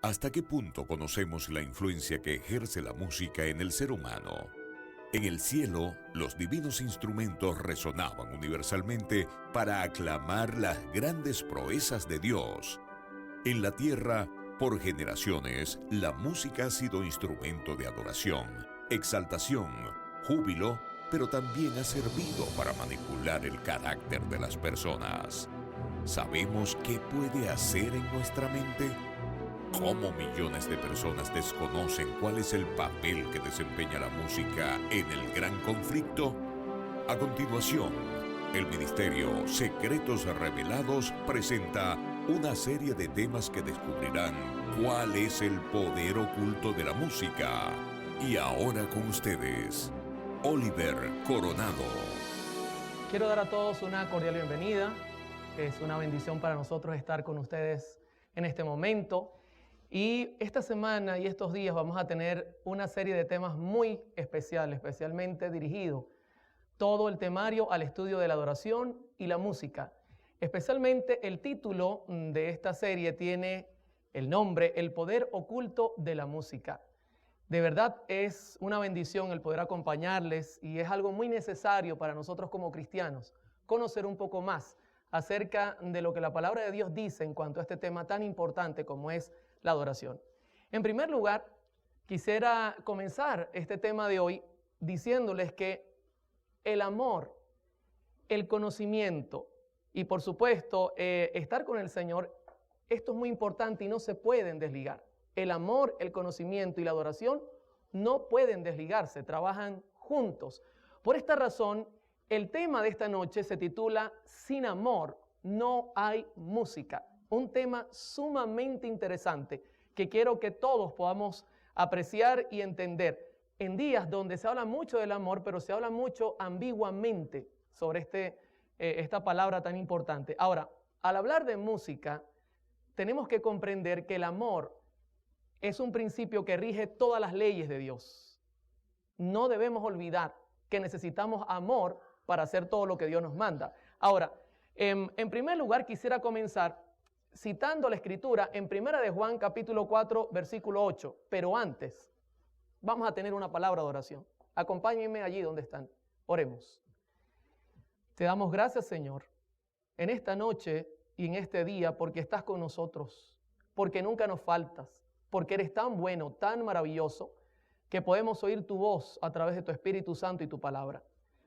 ¿Hasta qué punto conocemos la influencia que ejerce la música en el ser humano? En el cielo, los divinos instrumentos resonaban universalmente para aclamar las grandes proezas de Dios. En la tierra, por generaciones, la música ha sido instrumento de adoración, exaltación, júbilo, pero también ha servido para manipular el carácter de las personas. ¿Sabemos qué puede hacer en nuestra mente? ¿Cómo millones de personas desconocen cuál es el papel que desempeña la música en el gran conflicto? A continuación, el Ministerio Secretos Revelados presenta una serie de temas que descubrirán cuál es el poder oculto de la música. Y ahora con ustedes, Oliver Coronado. Quiero dar a todos una cordial bienvenida. Es una bendición para nosotros estar con ustedes en este momento. Y esta semana y estos días vamos a tener una serie de temas muy especiales, especialmente dirigido todo el temario al estudio de la adoración y la música. Especialmente el título de esta serie tiene el nombre El poder oculto de la música. De verdad es una bendición el poder acompañarles y es algo muy necesario para nosotros como cristianos conocer un poco más acerca de lo que la palabra de Dios dice en cuanto a este tema tan importante como es la adoración. En primer lugar, quisiera comenzar este tema de hoy diciéndoles que el amor, el conocimiento y por supuesto estar con el Señor, esto es muy importante y no se pueden desligar. El amor, el conocimiento y la adoración no pueden desligarse, trabajan juntos. Por esta razón, el tema de esta noche se titula Sin amor no hay música. Un tema sumamente interesante que quiero que todos podamos apreciar y entender. En días donde se habla mucho del amor, pero se habla mucho ambiguamente sobre esta palabra tan importante. Ahora, al hablar de música, tenemos que comprender que el amor es un principio que rige todas las leyes de Dios. No debemos olvidar que necesitamos amor para hacer todo lo que Dios nos manda. Ahora, en primer lugar quisiera comenzar citando la Escritura en 1 de Juan capítulo 4 versículo 8. Pero antes, vamos a tener una palabra de oración. Acompáñenme allí donde están. Oremos. Te damos gracias, Señor, en esta noche y en este día porque estás con nosotros, porque nunca nos faltas, porque eres tan bueno, tan maravilloso, que podemos oír tu voz a través de tu Espíritu Santo y tu palabra.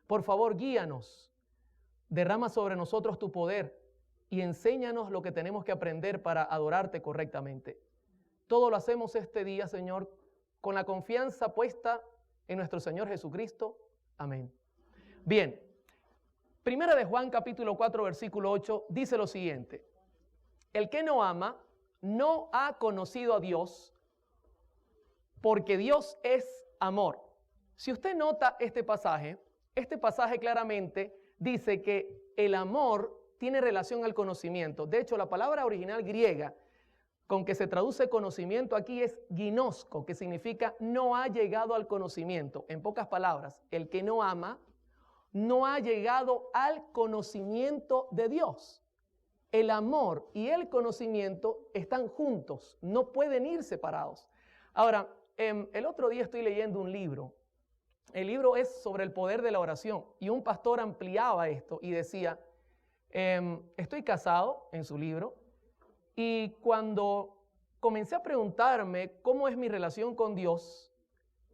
Por favor, guíanos, derrama sobre nosotros tu poder y enséñanos lo que tenemos que aprender para adorarte correctamente. Todo lo hacemos este día, Señor, con la confianza puesta en nuestro Señor Jesucristo. Amén. Bien, 1 de Juan capítulo 4 versículo 8 dice lo siguiente: el que no ama no ha conocido a Dios, porque Dios es amor. Si usted nota este pasaje claramente dice que el amor tiene relación al conocimiento. De hecho, la palabra original griega con que se traduce conocimiento aquí es ginosko, que significa no ha llegado al conocimiento. En pocas palabras, el que no ama no ha llegado al conocimiento de Dios. El amor y el conocimiento están juntos, no pueden ir separados. Ahora, el otro día estoy leyendo un libro. El libro es sobre el poder de la oración y un pastor ampliaba esto y decía, estoy casado en su libro y cuando comencé a preguntarme cómo es mi relación con Dios,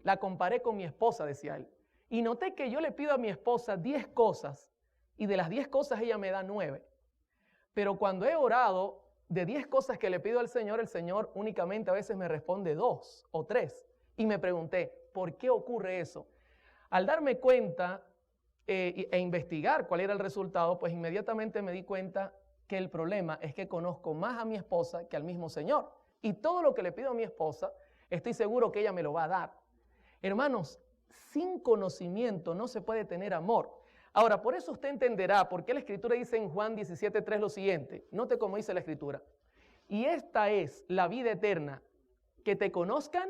la comparé con mi esposa, decía él. Y noté que yo le pido a mi esposa 10 cosas y de las 10 cosas ella me da 9. Pero cuando he orado de 10 cosas que le pido al Señor, el Señor únicamente a veces me responde 2 o 3. Y me pregunté, ¿por qué ocurre eso? Al darme cuenta e investigar cuál era el resultado, pues inmediatamente me di cuenta que el problema es que conozco más a mi esposa que al mismo Señor. Y todo lo que le pido a mi esposa, estoy seguro que ella me lo va a dar. Hermanos, sin conocimiento no se puede tener amor. Ahora, por eso usted entenderá por qué la Escritura dice en Juan 17:3 lo siguiente. Note cómo dice la Escritura. Y esta es la vida eterna, que te conozcan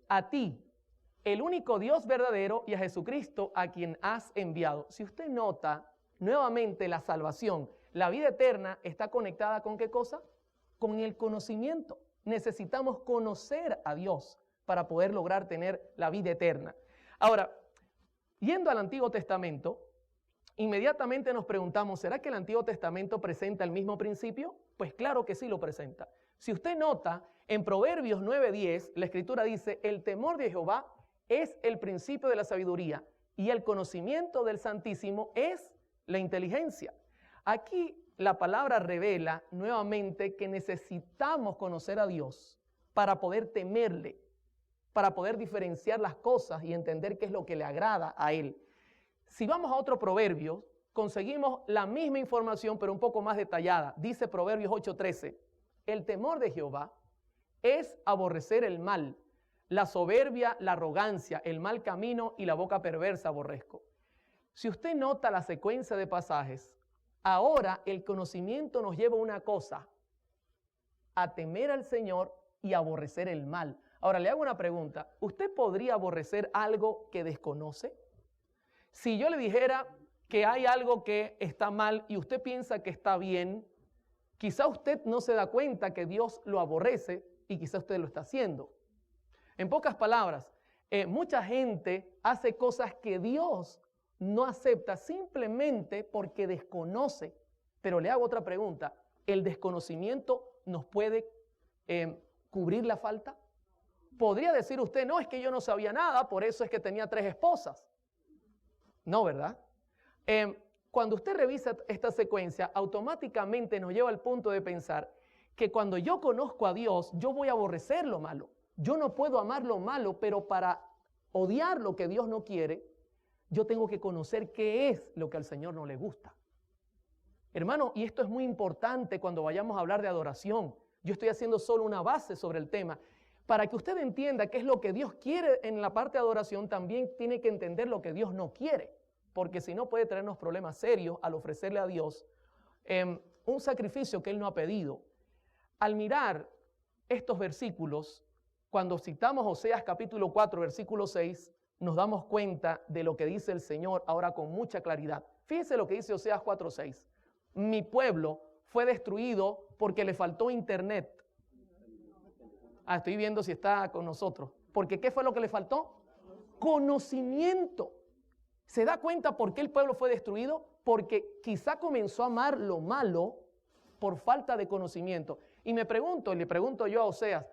a ti, el único Dios verdadero, y a Jesucristo a quien has enviado. Si usted nota nuevamente la salvación, la vida eterna está conectada ¿con qué cosa? Con el conocimiento. necesitamos conocer a Dios para poder lograr tener la vida eterna. Ahora, yendo al Antiguo Testamento, inmediatamente nos preguntamos, ¿será que el Antiguo Testamento presenta el mismo principio? Pues claro que sí lo presenta. Si usted nota, en Proverbios 9:10, la Escritura dice, el temor de Jehová es el principio de la sabiduría y el conocimiento del Santísimo es la inteligencia. Aquí la palabra revela nuevamente que necesitamos conocer a Dios para poder temerle, para poder diferenciar las cosas y entender qué es lo que le agrada a Él. Si vamos a otro proverbio, conseguimos la misma información, pero un poco más detallada. Dice Proverbios 8:13, el temor de Jehová es aborrecer el mal, la soberbia, la arrogancia, el mal camino y la boca perversa aborrezco. Si usted nota la secuencia de pasajes, ahora el conocimiento nos lleva a una cosa, a temer al Señor y aborrecer el mal. Ahora le hago una pregunta, ¿usted podría aborrecer algo que desconoce? Si yo le dijera que hay algo que está mal y usted piensa que está bien, quizá usted no se da cuenta que Dios lo aborrece y quizá usted lo está haciendo. En pocas palabras, mucha gente hace cosas que Dios no acepta simplemente porque desconoce. Pero le hago otra pregunta, ¿el desconocimiento nos puede cubrir la falta? ¿Podría decir usted, no, es que yo no sabía nada, por eso es que tenía 3 esposas? No, ¿verdad? Cuando usted revisa esta secuencia, automáticamente nos lleva al punto de pensar que cuando yo conozco a Dios, yo voy a aborrecer lo malo. Yo no puedo amar lo malo, pero para odiar lo que Dios no quiere, yo tengo que conocer qué es lo que al Señor no le gusta. Hermano, y esto es muy importante cuando vayamos a hablar de adoración. Yo estoy haciendo solo una base sobre el tema. Para que usted entienda qué es lo que Dios quiere en la parte de adoración, también tiene que entender lo que Dios no quiere. Porque si no puede traernos problemas serios al ofrecerle a Dios un sacrificio que Él no ha pedido. Al mirar estos versículos, cuando citamos Oseas capítulo 4, versículo 6, nos damos cuenta de lo que dice el Señor ahora con mucha claridad. Fíjese lo que dice Oseas 4, 6. Mi pueblo fue destruido porque le faltó internet. Estoy viendo si está con nosotros. Porque ¿qué fue lo que le faltó? Conocimiento. ¿Se da cuenta por qué el pueblo fue destruido? Porque quizá comenzó a amar lo malo por falta de conocimiento. Y me pregunto, y le pregunto yo a Oseas,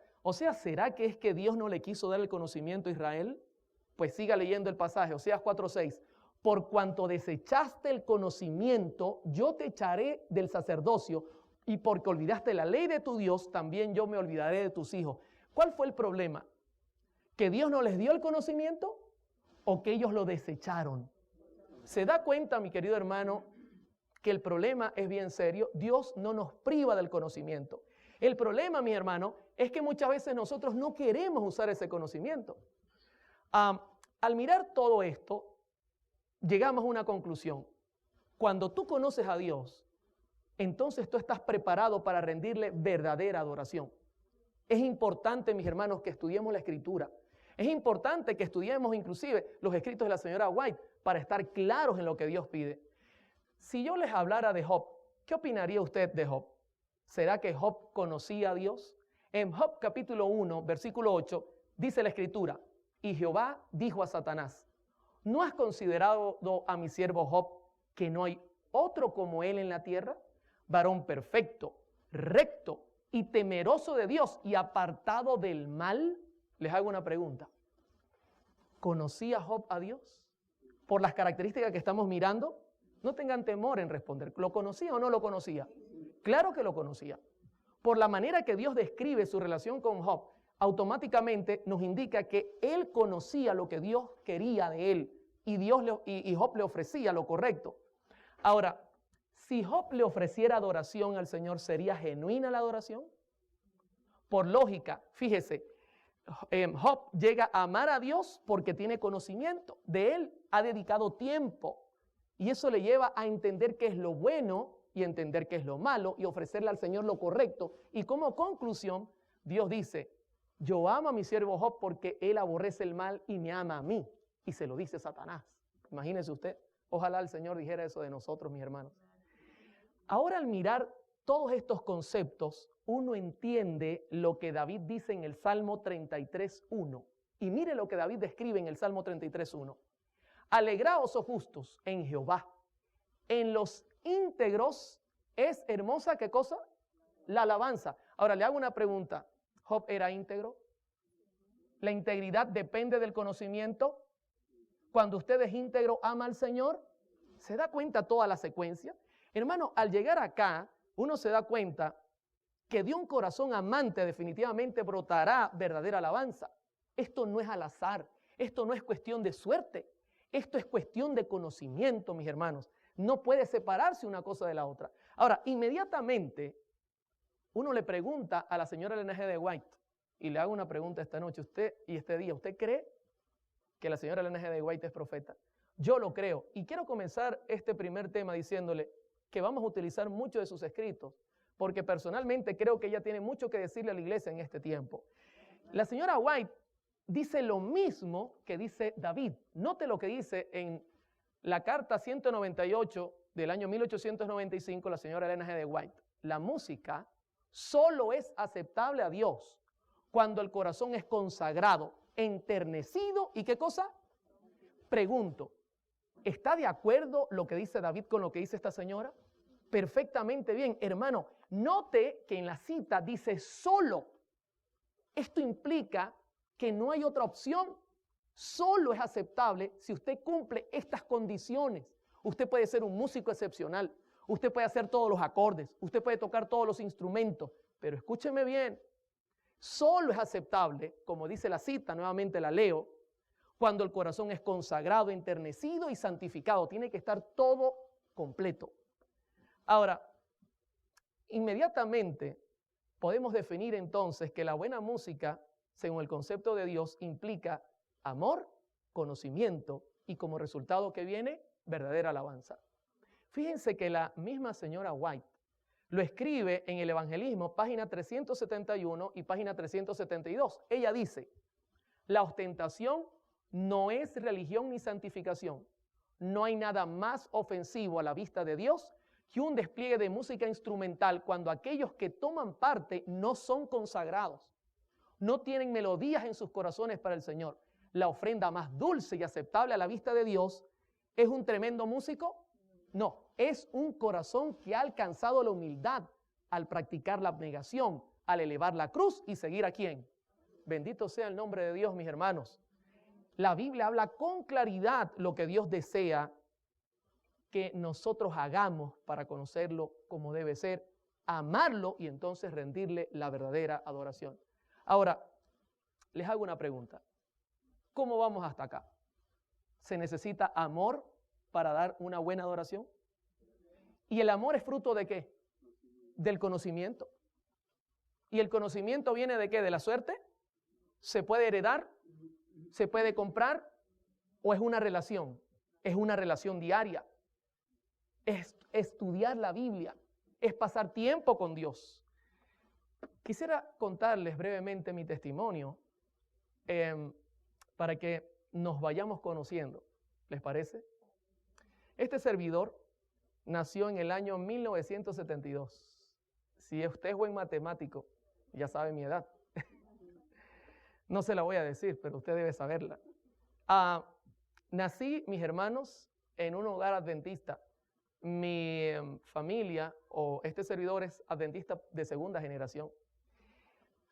¿será que es que Dios no le quiso dar el conocimiento a Israel? Pues siga leyendo el pasaje, Oseas 4:6. Por cuanto desechaste el conocimiento, yo te echaré del sacerdocio, y porque olvidaste la ley de tu Dios, también yo me olvidaré de tus hijos. ¿Cuál fue el problema? ¿Que Dios no les dio el conocimiento o que ellos lo desecharon? ¿Se da cuenta, mi querido hermano, que el problema es bien serio? Dios no nos priva del conocimiento. El problema, mi hermano, es que muchas veces nosotros no queremos usar ese conocimiento. Al mirar todo esto, llegamos a una conclusión. Cuando tú conoces a Dios, entonces tú estás preparado para rendirle verdadera adoración. Es importante, mis hermanos, que estudiemos la Escritura. Es importante que estudiemos inclusive los escritos de la señora White para estar claros en lo que Dios pide. Si yo les hablara de Job, ¿qué opinaría usted de Job? ¿Será que Job conocía a Dios? En Job capítulo 1, versículo 8, dice la Escritura, y Jehová dijo a Satanás, ¿no has considerado a mi siervo Job que no hay otro como él en la tierra? Varón perfecto, recto y temeroso de Dios y apartado del mal. Les hago una pregunta. ¿Conocía Job a Dios? Por las características que estamos mirando, no tengan temor en responder. ¿Lo conocía o no lo conocía? Claro que lo conocía. Por la manera que Dios describe su relación con Job, automáticamente nos indica que él conocía lo que Dios quería de él y Job le ofrecía lo correcto. Ahora, si Job le ofreciera adoración al Señor, ¿sería genuina la adoración? Por lógica, fíjese, Job llega a amar a Dios porque tiene conocimiento de Él, ha dedicado tiempo y eso le lleva a entender qué es lo bueno y entender qué es lo malo y ofrecerle al Señor lo correcto. Y como conclusión, Dios dice, yo amo a mi siervo Job porque él aborrece el mal y me ama a mí. Y se lo dice Satanás. Imagínese usted, ojalá el Señor dijera eso de nosotros, mis hermanos. Ahora al mirar todos estos conceptos, uno entiende lo que David dice en el Salmo 33:1. Y mire lo que David describe en el Salmo 33:1. Alegraos, oh justos, en Jehová. En los íntegros es hermosa, ¿qué cosa? La alabanza. Ahora le hago una pregunta. ¿Job era íntegro? ¿La integridad depende del conocimiento? Cuando usted es íntegro, ama al Señor. ¿Se da cuenta toda la secuencia? Hermano, al llegar acá, uno se da cuenta que de un corazón amante definitivamente brotará verdadera alabanza. Esto no es al azar, esto no es cuestión de suerte, esto es cuestión de conocimiento, mis hermanos. No puede separarse una cosa de la otra. Ahora, inmediatamente, uno le pregunta a la señora Ellen G. White, y le hago una pregunta esta noche, usted y este día, ¿usted cree que la señora Ellen G. White es profeta? Yo lo creo, y quiero comenzar este primer tema diciéndole que vamos a utilizar mucho de sus escritos, porque personalmente creo que ella tiene mucho que decirle a la iglesia en este tiempo. La señora White dice lo mismo que dice David. Note lo que dice en la carta 198 del año 1895, la señora Ellen G. White. La música solo es aceptable a Dios cuando el corazón es consagrado, enternecido y ¿qué cosa? Pregunto, ¿está de acuerdo lo que dice David con lo que dice esta señora? Perfectamente bien, hermano. Note que en la cita dice solo. Esto implica que no hay otra opción. Solo es aceptable si usted cumple estas condiciones. Usted puede ser un músico excepcional. Usted puede hacer todos los acordes. Usted puede tocar todos los instrumentos. Pero escúcheme bien. Solo es aceptable, como dice la cita, nuevamente la leo, cuando el corazón es consagrado, enternecido y santificado. Tiene que estar todo completo. Ahora, inmediatamente podemos definir entonces que la buena música, según el concepto de Dios, implica amor, conocimiento y como resultado que viene, verdadera alabanza. Fíjense que la misma señora White lo escribe en el Evangelismo, página 371 y página 372. Ella dice, la ostentación no es religión ni santificación. No hay nada más ofensivo a la vista de Dios que un despliegue de música instrumental cuando aquellos que toman parte no son consagrados, no tienen melodías en sus corazones para el Señor. La ofrenda más dulce y aceptable a la vista de Dios ¿es un tremendo músico? No, es un corazón que ha alcanzado la humildad al practicar la abnegación, al elevar la cruz y seguir a ¿quién? Bendito sea el nombre de Dios, mis hermanos. La Biblia habla con claridad lo que Dios desea que nosotros hagamos para conocerlo como debe ser, amarlo y entonces rendirle la verdadera adoración. Ahora, les hago una pregunta. ¿Cómo vamos hasta acá? ¿Se necesita amor para dar una buena adoración? ¿Y el amor es fruto de qué? Del conocimiento. ¿Y el conocimiento viene de qué? ¿De la suerte? ¿Se puede heredar? ¿Se puede comprar? ¿O es una relación? Es una relación diaria. Es estudiar la Biblia. Es pasar tiempo con Dios. Quisiera contarles brevemente mi testimonio para que nos vayamos conociendo. ¿Les parece? Este servidor nació en el año 1972. Si usted es buen matemático, ya sabe mi edad. No se la voy a decir, pero usted debe saberla. Nací, mis hermanos, en un hogar adventista. Mi familia o este servidor es adventista de segunda generación.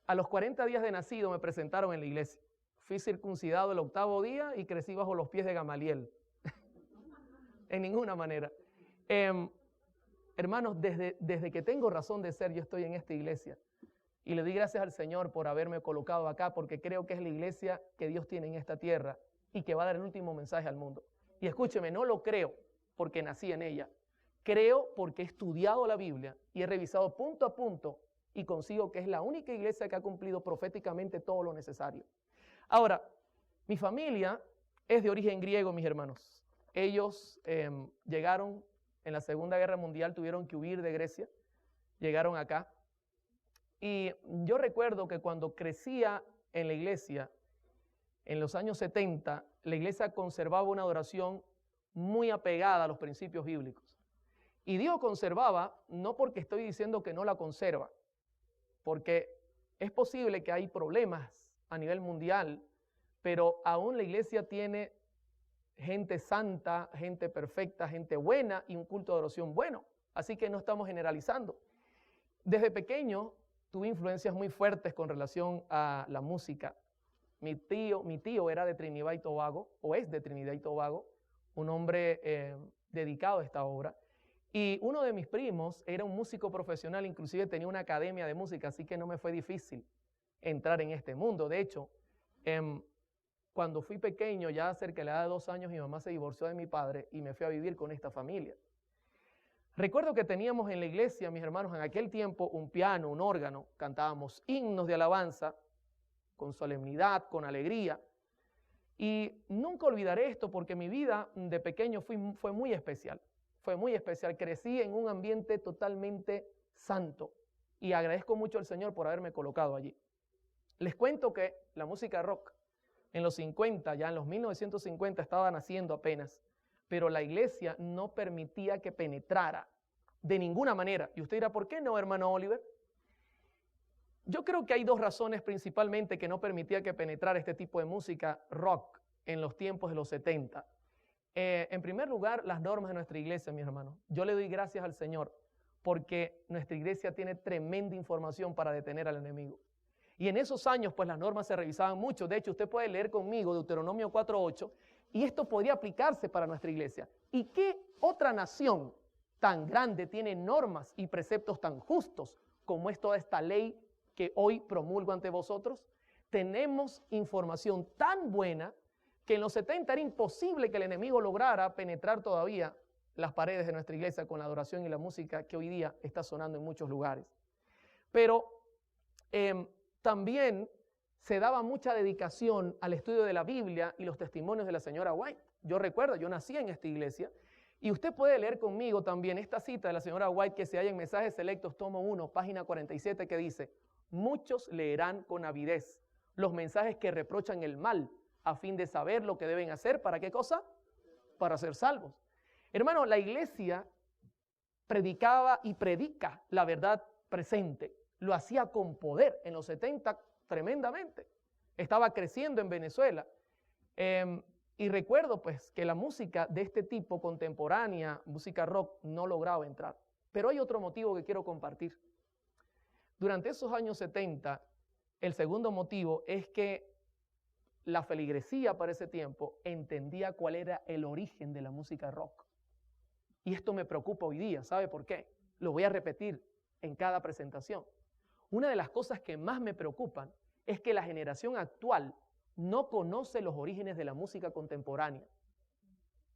A los 40 días de nacido me presentaron en la iglesia. Fui circuncidado el 8º día y crecí bajo los pies de Gamaliel. En ninguna manera. Hermanos, desde que tengo razón de ser, yo estoy en esta iglesia. Y le doy gracias al Señor por haberme colocado acá, porque creo que es la iglesia que Dios tiene en esta tierra y que va a dar el último mensaje al mundo. Y escúcheme, no lo creo porque nací en ella. Creo porque he estudiado la Biblia y he revisado punto a punto y consigo que es la única iglesia que ha cumplido proféticamente todo lo necesario. Ahora, mi familia es de origen griego, mis hermanos. Ellos llegaron en la Segunda Guerra Mundial, tuvieron que huir de Grecia, llegaron acá. Y yo recuerdo que cuando crecía en la iglesia, en los años 70, la iglesia conservaba una adoración muy apegada a los principios bíblicos. Y digo conservaba, no porque estoy diciendo que no la conserva, porque es posible que hay problemas a nivel mundial, pero aún la iglesia tiene gente santa, gente perfecta, gente buena y un culto de adoración bueno. Así que no estamos generalizando. Desde pequeño tuve influencias muy fuertes con relación a la música. Mi tío era de Trinidad y Tobago, o es de Trinidad y Tobago, un hombre dedicado a esta obra. Y uno de mis primos era un músico profesional, inclusive tenía una academia de música, así que no me fue difícil entrar en este mundo. De hecho, cuando fui pequeño, ya cerca de la edad de 2 años, mi mamá se divorció de mi padre y me fui a vivir con esta familia. Recuerdo que teníamos en la iglesia, mis hermanos, en aquel tiempo un piano, un órgano, cantábamos himnos de alabanza con solemnidad, con alegría. Y nunca olvidaré esto porque mi vida de pequeño fue muy especial. Fue muy especial. Crecí en un ambiente totalmente santo y agradezco mucho al Señor por haberme colocado allí. Les cuento que la música rock en los 50, ya en los 1950 estaba naciendo apenas, pero la iglesia no permitía que penetrara de ninguna manera. Y usted dirá, ¿por qué no, hermano Oliver? Yo creo que hay 2 razones principalmente que no permitía que penetrara este tipo de música rock en los tiempos de los 70. En primer lugar, las normas de nuestra iglesia, mis hermanos. Yo le doy gracias al Señor porque nuestra iglesia tiene tremenda información para detener al enemigo. Y en esos años, pues las normas se revisaban mucho. De hecho, usted puede leer conmigo Deuteronomio 4:8 y esto podría aplicarse para nuestra iglesia. ¿Y qué otra nación tan grande tiene normas y preceptos tan justos como es toda esta ley que hoy promulgo ante vosotros? Tenemos información tan buena que en los 70 era imposible que el enemigo lograra penetrar todavía las paredes de nuestra iglesia con la adoración y la música que hoy día está sonando en muchos lugares. Pero también se daba mucha dedicación al estudio de la Biblia y los testimonios de la señora White. Yo recuerdo, yo nací en esta iglesia y usted puede leer conmigo también esta cita de la señora White que se halla en Mensajes Selectos, tomo 1, página 47, que dice: muchos leerán con avidez los mensajes que reprochan el mal, a fin de saber lo que deben hacer. ¿Para qué cosa? Para ser salvos. Hermano, la iglesia predicaba y predica la verdad presente. Lo hacía con poder en los 70 tremendamente. Estaba creciendo en Venezuela. Y recuerdo pues que la música de este tipo contemporánea, música rock, no lograba entrar. Pero hay otro motivo que quiero compartir. Durante esos años 70, el segundo motivo es que la feligresía para ese tiempo entendía cuál era el origen de la música rock. Y esto me preocupa hoy día. ¿Sabe por qué? Lo voy a repetir en cada presentación. Una de las cosas que más me preocupan es que la generación actual no conoce los orígenes de la música contemporánea.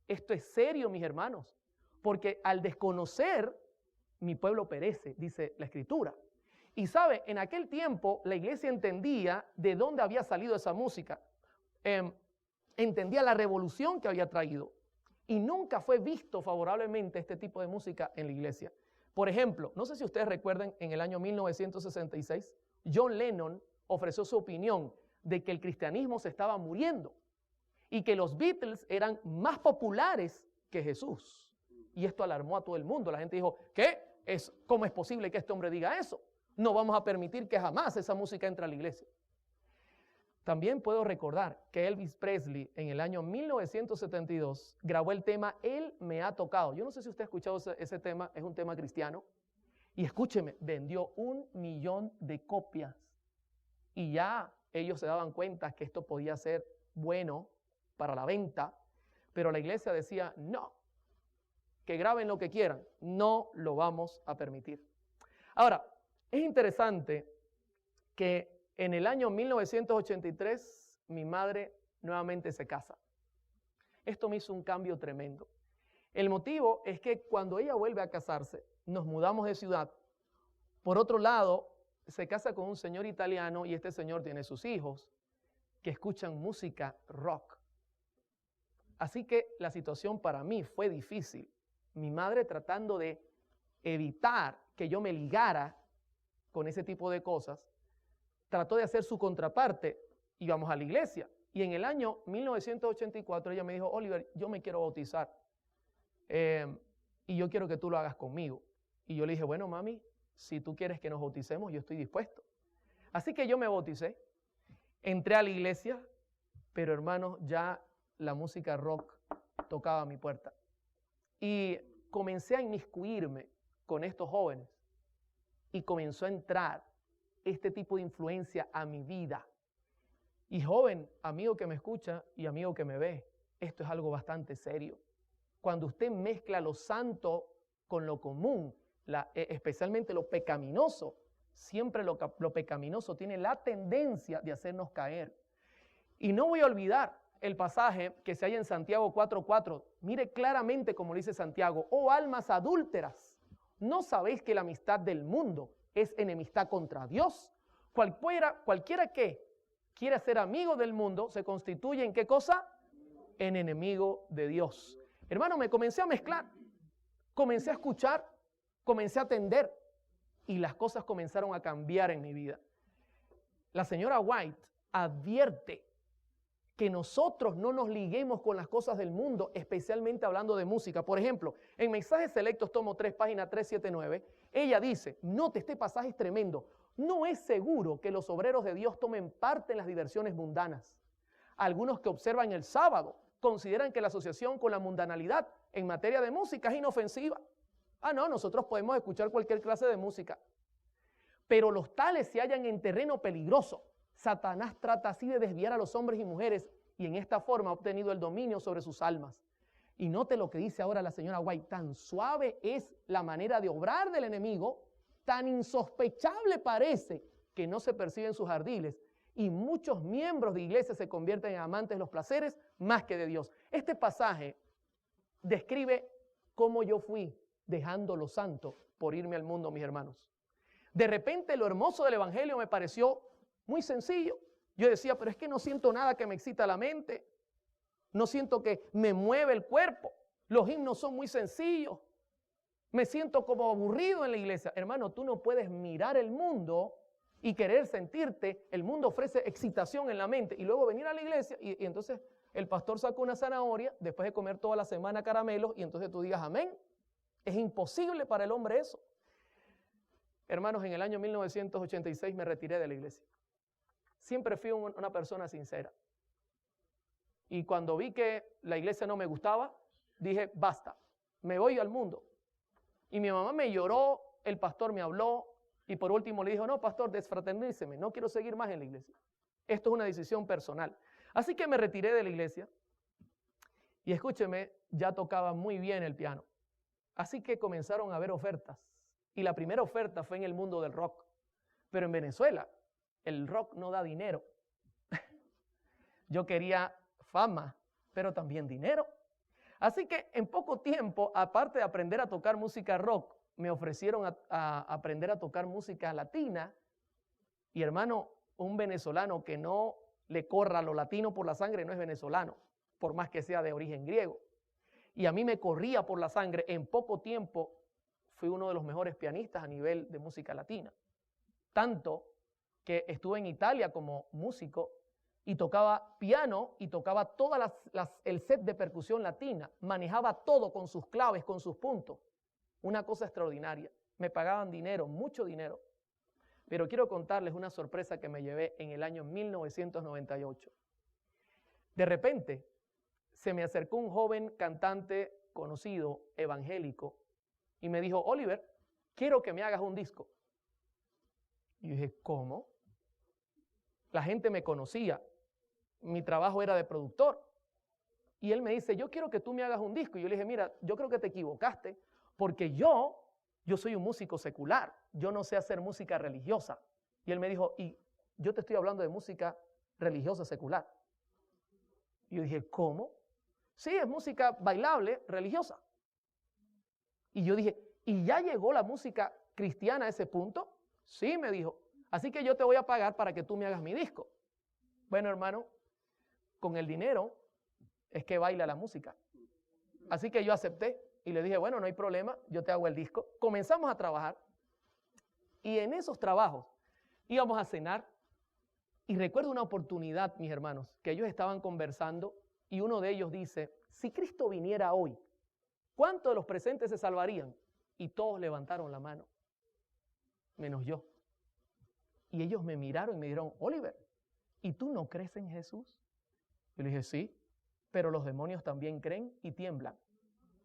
Esto es serio, mis hermanos, porque al desconocer, mi pueblo perece, dice la Escritura. Y sabe, en aquel tiempo la iglesia entendía de dónde había salido esa música. Entendía la revolución que había traído y nunca fue visto favorablemente este tipo de música en la iglesia. Por ejemplo, no sé si ustedes recuerdan, en el año 1966, John Lennon ofreció su opinión de que el cristianismo se estaba muriendo y que los Beatles eran más populares que Jesús. Y esto alarmó a todo el mundo. La gente dijo, ¿cómo es posible que este hombre diga eso? No vamos a permitir que jamás esa música entre a la iglesia. También puedo recordar que Elvis Presley en el año 1972 grabó el tema Él me ha tocado. Yo no sé si usted ha escuchado ese tema, es un tema cristiano. Y escúcheme, vendió 1 millón de copias. Y ya ellos se daban cuenta que esto podía ser bueno para la venta, pero la iglesia decía, no, que graben lo que quieran, no lo vamos a permitir. Ahora, es interesante que en el año 1983, mi madre nuevamente se casa. Esto me hizo un cambio tremendo. El motivo es que cuando ella vuelve a casarse, nos mudamos de ciudad. Por otro lado, se casa con un señor italiano y este señor tiene sus hijos que escuchan música rock. Así que la situación para mí fue difícil. Mi madre tratando de evitar que yo me ligara con ese tipo de cosas, trató de hacer su contraparte, íbamos a la iglesia. Y en el año 1984 ella me dijo, Oliver, yo me quiero bautizar. y yo quiero que tú lo hagas conmigo. Y yo le dije, bueno, mami, si tú quieres que nos bauticemos, yo estoy dispuesto. Así que yo me bauticé, entré a la iglesia, pero hermanos, ya la música rock tocaba a mi puerta. Y comencé a inmiscuirme con estos jóvenes y comenzó a entrar este tipo de influencia a mi vida. Y joven, amigo que me escucha y amigo que me ve, esto es algo bastante serio. Cuando usted mezcla lo santo con lo común, especialmente lo pecaminoso, siempre lo pecaminoso tiene la tendencia de hacernos caer. Y no voy a olvidar el pasaje que se halla en Santiago 4:4. Mire claramente como dice Santiago: oh almas adúlteras, ¿no sabéis que la amistad del mundo es enemistad contra Dios? Cualquiera que quiera ser amigo del mundo se constituye ¿en qué cosa? En enemigo de Dios. Hermano, me comencé a mezclar, comencé a escuchar, comencé a atender y las cosas comenzaron a cambiar en mi vida. La señora White advierte que nosotros no nos liguemos con las cosas del mundo, especialmente hablando de música. Por ejemplo, en Mensajes Selectos, tomo 3, página 379, ella dice, note, este pasaje es tremendo, no es seguro que los obreros de Dios tomen parte en las diversiones mundanas. Algunos que observan el sábado consideran que la asociación con la mundanalidad en materia de música es inofensiva. Ah, no, nosotros podemos escuchar cualquier clase de música. Pero los tales se hallan en terreno peligroso. Satanás trata así de desviar a los hombres y mujeres y en esta forma ha obtenido el dominio sobre sus almas. Y note lo que dice ahora la señora White, tan suave es la manera de obrar del enemigo, tan insospechable parece que no se perciben sus ardiles y muchos miembros de iglesias se convierten en amantes de los placeres más que de Dios. Este pasaje describe cómo yo fui dejando lo santo por irme al mundo, mis hermanos. De repente lo hermoso del evangelio me pareció muy sencillo. Yo decía, pero es que no siento nada que me excita la mente. No siento que me mueve el cuerpo. Los himnos son muy sencillos. Me siento como aburrido en la iglesia. Hermano, tú no puedes mirar el mundo y querer sentirte. El mundo ofrece excitación en la mente y luego venir a la iglesia y entonces el pastor saca una zanahoria después de comer toda la semana caramelos y entonces tú digas amén. Es imposible para el hombre eso. Hermanos, en el año 1986 me retiré de la iglesia. Siempre fui una persona sincera. Y cuando vi que la iglesia no me gustaba, dije, basta, me voy al mundo. Y mi mamá me lloró, el pastor me habló, y por último le dijo, no, pastor, desfraterníceme, no quiero seguir más en la iglesia. Esto es una decisión personal. Así que me retiré de la iglesia, y escúcheme, ya tocaba muy bien el piano. Así que comenzaron a haber ofertas, y la primera oferta fue en el mundo del rock. Pero en Venezuela, el rock no da dinero. Yo quería fama, pero también dinero. Así que en poco tiempo, aparte de aprender a tocar música rock, me ofrecieron a aprender a tocar música latina. Y hermano, un venezolano que no le corra lo latino por la sangre no es venezolano, por más que sea de origen griego. Y a mí me corría por la sangre. En poco tiempo fui uno de los mejores pianistas a nivel de música latina. Tanto que estuve en Italia como músico y tocaba piano y tocaba toda el set de percusión latina. Manejaba todo con sus claves, con sus puntos. Una cosa extraordinaria. Me pagaban dinero, mucho dinero. Pero quiero contarles una sorpresa que me llevé en el año 1998. De repente, se me acercó un joven cantante conocido, evangélico, y me dijo, Oliver, quiero que me hagas un disco. Y dije, ¿cómo? La gente me conocía, mi trabajo era de productor. Y él me dice, yo quiero que tú me hagas un disco. Y yo le dije, mira, yo creo que te equivocaste, porque yo soy un músico secular, yo no sé hacer música religiosa. Y él me dijo, y yo te estoy hablando de música religiosa secular. Y yo dije, ¿cómo? Sí, es música bailable, religiosa. Y yo dije, ¿y ya llegó la música cristiana a ese punto? Sí, me dijo, así que yo te voy a pagar para que tú me hagas mi disco. Bueno, hermano, con el dinero es que baila la música. Así que yo acepté y le dije, bueno, no hay problema, yo te hago el disco. Comenzamos a trabajar y en esos trabajos íbamos a cenar y recuerdo una oportunidad, mis hermanos, que ellos estaban conversando y uno de ellos dice, si Cristo viniera hoy, ¿cuántos de los presentes se salvarían? Y todos levantaron la mano, menos yo. Y ellos me miraron y me dijeron, Oliver, ¿y tú no crees en Jesús? Yo le dije, sí, pero los demonios también creen y tiemblan.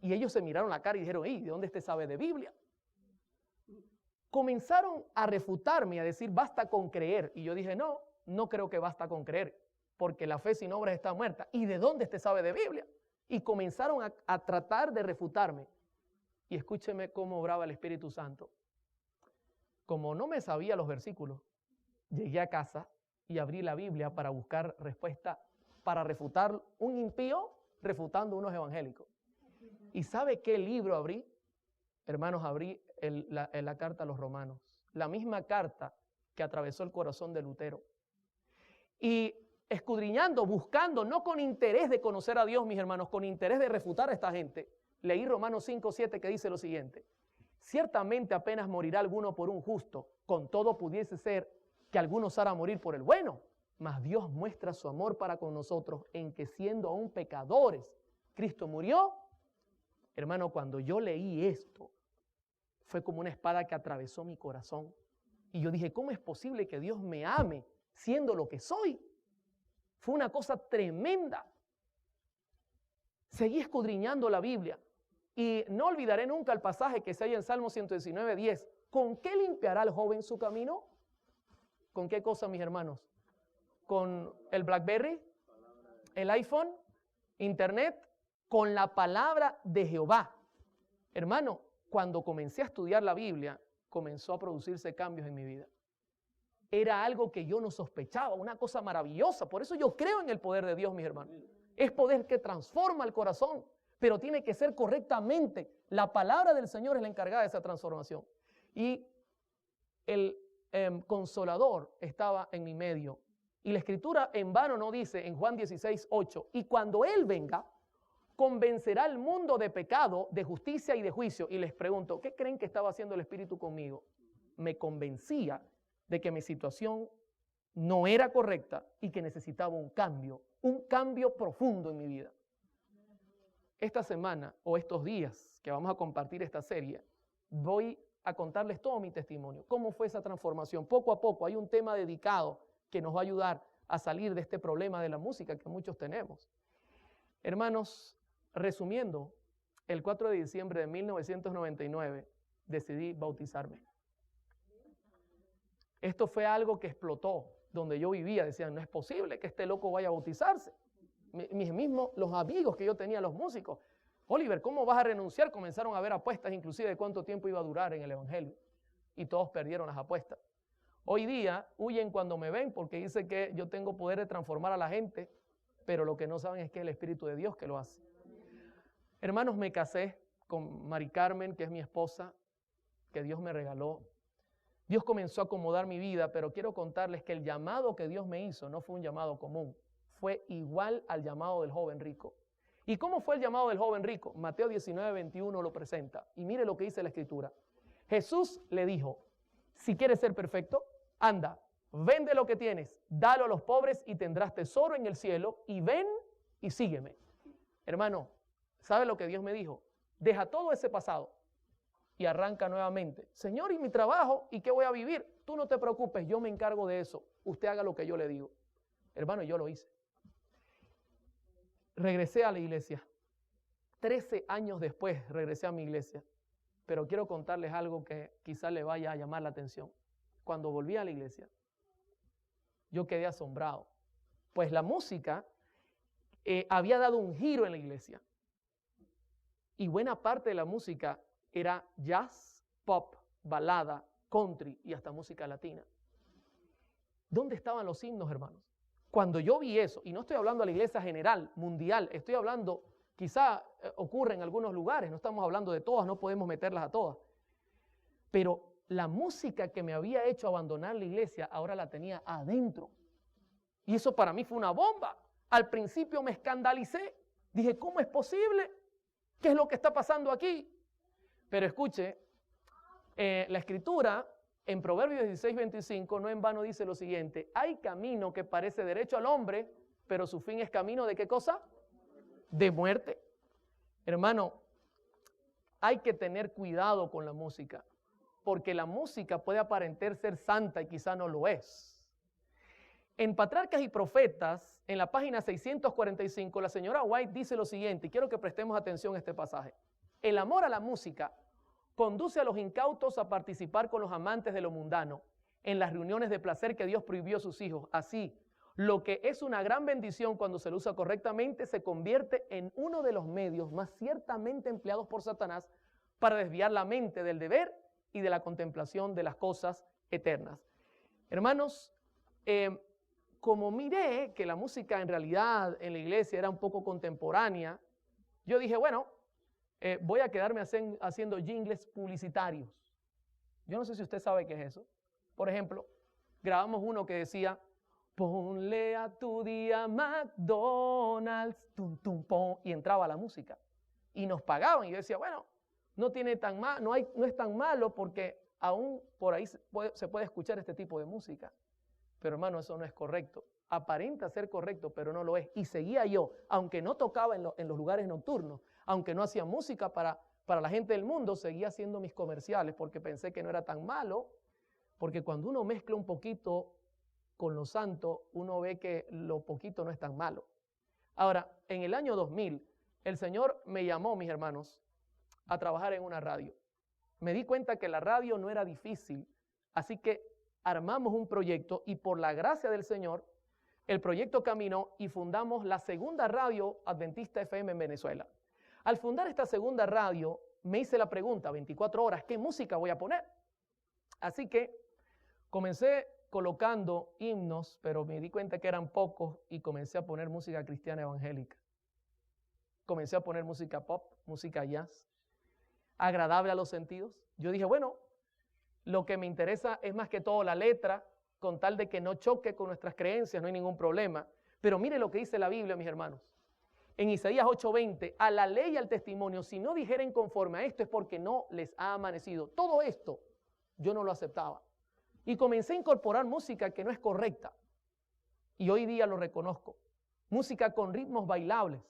Y ellos se miraron la cara y dijeron, ¿de dónde usted sabe de Biblia? Comenzaron a refutarme, a decir, basta con creer. Y yo dije, no creo que basta con creer, porque la fe sin obras está muerta. ¿Y de dónde usted sabe de Biblia? Y comenzaron a tratar de refutarme. Y escúcheme cómo obraba el Espíritu Santo. Como no me sabía los versículos, llegué a casa y abrí la Biblia para buscar respuesta, para refutar un impío refutando unos evangélicos. ¿Y sabe qué libro abrí? Hermanos, abrí la carta a los romanos, la misma carta que atravesó el corazón de Lutero. Y escudriñando, buscando, no con interés de conocer a Dios, mis hermanos, con interés de refutar a esta gente, leí Romanos 5:7 que dice lo siguiente: ciertamente apenas morirá alguno por un justo, con todo pudiese ser que alguno osara morir por el bueno, mas Dios muestra su amor para con nosotros en que siendo aún pecadores, Cristo murió. Hermano, cuando yo leí esto, fue como una espada que atravesó mi corazón. Y yo dije, ¿cómo es posible que Dios me ame siendo lo que soy? Fue una cosa tremenda. Seguí escudriñando la Biblia y no olvidaré nunca el pasaje que se halla en Salmo 119:10. ¿Con qué limpiará el joven su camino? ¿Con qué cosa, mis hermanos? ¿Con el BlackBerry? ¿El iPhone? ¿Internet? Con la palabra de Jehová. Hermano, cuando comencé a estudiar la Biblia, comenzó a producirse cambios en mi vida. Era algo que yo no sospechaba, una cosa maravillosa. Por eso yo creo en el poder de Dios, mis hermanos. Es poder que transforma el corazón, pero tiene que ser correctamente. La palabra del Señor es la encargada de esa transformación. Y el Consolador estaba en mi medio. Y la Escritura en vano no dice en Juan 16:8, y cuando Él venga, convencerá al mundo de pecado, de justicia y de juicio. Y les pregunto, ¿qué creen que estaba haciendo el Espíritu conmigo? Me convencía de que mi situación no era correcta y que necesitaba un cambio profundo en mi vida. Esta semana o estos días que vamos a compartir esta serie, voy a contarles todo mi testimonio, cómo fue esa transformación. Poco a poco hay un tema dedicado que nos va a ayudar a salir de este problema de la música que muchos tenemos. Hermanos, resumiendo, el 4 de diciembre de 1999 decidí bautizarme. Esto fue algo que explotó donde yo vivía. Decían, no es posible que este loco vaya a bautizarse. Los amigos que yo tenía, los músicos, Oliver, ¿cómo vas a renunciar? Comenzaron a haber apuestas inclusive de cuánto tiempo iba a durar en el evangelio. Y todos perdieron las apuestas. Hoy día huyen cuando me ven porque dicen que yo tengo poder de transformar a la gente, pero lo que no saben es que es el Espíritu de Dios que lo hace. Hermanos, me casé con Mari Carmen, que es mi esposa, que Dios me regaló. Dios comenzó a acomodar mi vida, pero quiero contarles que el llamado que Dios me hizo no fue un llamado común, fue igual al llamado del joven rico. ¿Y cómo fue el llamado del joven rico? Mateo 19:21 lo presenta. Y mire lo que dice la Escritura. Jesús le dijo, si quieres ser perfecto, anda, vende lo que tienes, dalo a los pobres y tendrás tesoro en el cielo, y ven y sígueme. Hermano, ¿sabe lo que Dios me dijo? Deja todo ese pasado y arranca nuevamente. Señor, ¿y mi trabajo? ¿Y qué voy a vivir? Tú no te preocupes, yo me encargo de eso. Usted haga lo que yo le digo. Hermano, yo lo hice. Regresé a la iglesia. 13 años después regresé a mi iglesia. Pero quiero contarles algo que quizás le vaya a llamar la atención. Cuando volví a la iglesia, yo quedé asombrado. Pues la música había dado un giro en la iglesia. Y buena parte de la música era jazz, pop, balada, country y hasta música latina. ¿Dónde estaban los himnos, hermanos? Cuando yo vi eso, y no estoy hablando de la iglesia general, mundial, estoy hablando, quizá ocurre en algunos lugares, no estamos hablando de todas, no podemos meterlas a todas. Pero la música que me había hecho abandonar la iglesia, ahora la tenía adentro. Y eso para mí fue una bomba. Al principio me escandalicé. Dije, ¿cómo es posible? ¿Qué es lo que está pasando aquí? Pero escuche, la Escritura en Proverbios 16:25 no en vano dice lo siguiente: hay camino que parece derecho al hombre, pero su fin es camino ¿de qué cosa? De muerte. Hermano, hay que tener cuidado con la música, porque la música puede aparentar ser santa y quizá no lo es. En Patriarcas y Profetas, en la página 645, la señora White dice lo siguiente, y quiero que prestemos atención a este pasaje. El amor a la música conduce a los incautos a participar con los amantes de lo mundano en las reuniones de placer que Dios prohibió a sus hijos. Así, lo que es una gran bendición cuando se lo usa correctamente se convierte en uno de los medios más ciertamente empleados por Satanás para desviar la mente del deber y de la contemplación de las cosas eternas. Hermanos, como miré que la música en realidad en la iglesia era un poco contemporánea, yo dije, bueno, voy a quedarme haciendo jingles publicitarios. Yo no sé si usted sabe qué es eso. Por ejemplo, grabamos uno que decía, ponle a tu día McDonald's, tum, tum, pom, y entraba la música. Y nos pagaban, y yo decía, bueno, no es tan malo porque aún por ahí se puede escuchar este tipo de música. Pero hermano, eso no es correcto. Aparenta ser correcto, pero no lo es. Y seguía yo, aunque no tocaba en los lugares nocturnos, aunque no hacía música para la gente del mundo, seguía haciendo mis comerciales porque pensé que no era tan malo, porque cuando uno mezcla un poquito con lo santo, uno ve que lo poquito no es tan malo. Ahora, en el año 2000, el Señor me llamó, mis hermanos, a trabajar en una radio. Me di cuenta que la radio no era difícil, así que armamos un proyecto y por la gracia del Señor, el proyecto caminó y fundamos la segunda radio Adventista FM en Venezuela. Al fundar esta segunda radio, me hice la pregunta, 24 horas, ¿qué música voy a poner? Así que comencé colocando himnos, pero me di cuenta que eran pocos y comencé a poner música cristiana evangélica. Comencé a poner música pop, música jazz, agradable a los sentidos. Yo dije, bueno, lo que me interesa es más que todo la letra, con tal de que no choque con nuestras creencias, no hay ningún problema. Pero mire lo que dice la Biblia, mis hermanos. En Isaías 8:20, a la ley y al testimonio, si no dijeren conforme a esto es porque no les ha amanecido. Todo esto yo no lo aceptaba. Y comencé a incorporar música que no es correcta. Y hoy día lo reconozco. Música con ritmos bailables.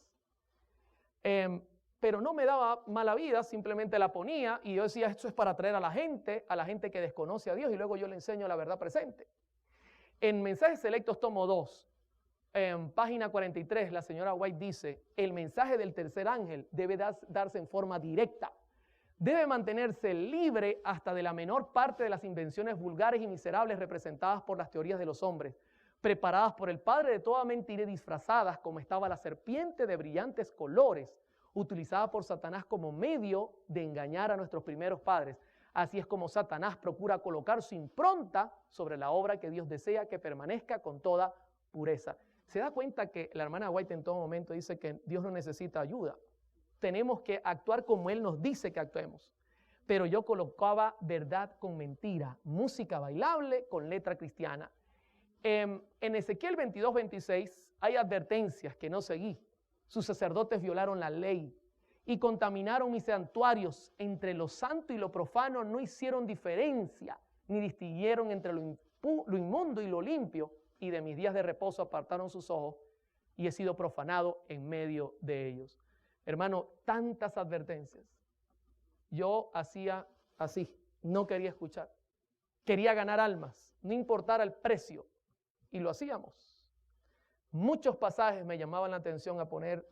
Pero no me daba mala vida, simplemente la ponía y yo decía, esto es para atraer a la gente que desconoce a Dios y luego yo le enseño la verdad presente. En Mensajes Selectos, tomo 2, en página 43, la señora White dice, el mensaje del tercer ángel debe darse en forma directa. Debe mantenerse libre hasta de la menor parte de las invenciones vulgares y miserables representadas por las teorías de los hombres, preparadas por el padre de toda mentira y disfrazadas como estaba la serpiente de brillantes colores, utilizada por Satanás como medio de engañar a nuestros primeros padres. Así es como Satanás procura colocar su impronta sobre la obra que Dios desea que permanezca con toda pureza. ¿Se da cuenta que la hermana White en todo momento dice que Dios no necesita ayuda? Tenemos que actuar como Él nos dice que actuemos. Pero yo colocaba verdad con mentira, música bailable con letra cristiana. En Ezequiel 22:26 hay advertencias que no seguí. Sus sacerdotes violaron la ley y contaminaron mis santuarios. Entre lo santo y lo profano no hicieron diferencia, ni distinguieron entre lo inmundo y lo limpio. Y de mis días de reposo apartaron sus ojos y he sido profanado en medio de ellos. Hermano, tantas advertencias. Yo hacía así, no quería escuchar. Quería ganar almas, no importara el precio. Y lo hacíamos. Muchos pasajes me llamaban la atención a poner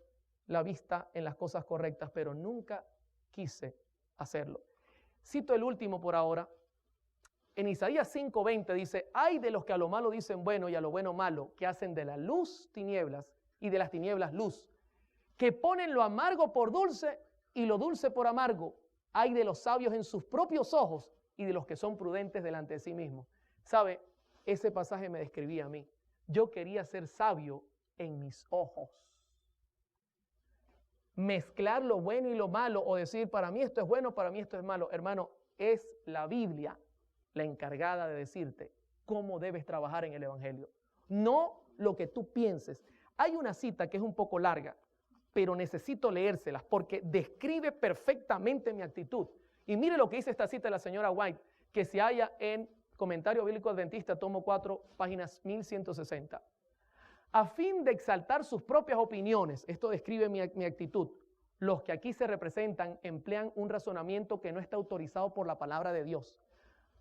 la vista en las cosas correctas, pero nunca quise hacerlo. Cito el último por ahora. En Isaías 5:20 dice, ay de los que a lo malo dicen bueno y a lo bueno malo, que hacen de la luz tinieblas y de las tinieblas luz, que ponen lo amargo por dulce y lo dulce por amargo. Ay de los sabios en sus propios ojos y de los que son prudentes delante de sí mismos. ¿Sabe? Ese pasaje me describía a mí. Yo quería ser sabio en mis ojos. Mezclar lo bueno y lo malo o decir para mí esto es bueno, para mí esto es malo. Hermano, es la Biblia la encargada de decirte cómo debes trabajar en el Evangelio. No lo que tú pienses. Hay una cita que es un poco larga, pero necesito leérselas porque describe perfectamente mi actitud. Y mire lo que dice esta cita de la señora White, que se halla en Comentario Bíblico Adventista, tomo 4, páginas 1160. A fin de exaltar sus propias opiniones, esto describe mi actitud, los que aquí se representan emplean un razonamiento que no está autorizado por la palabra de Dios.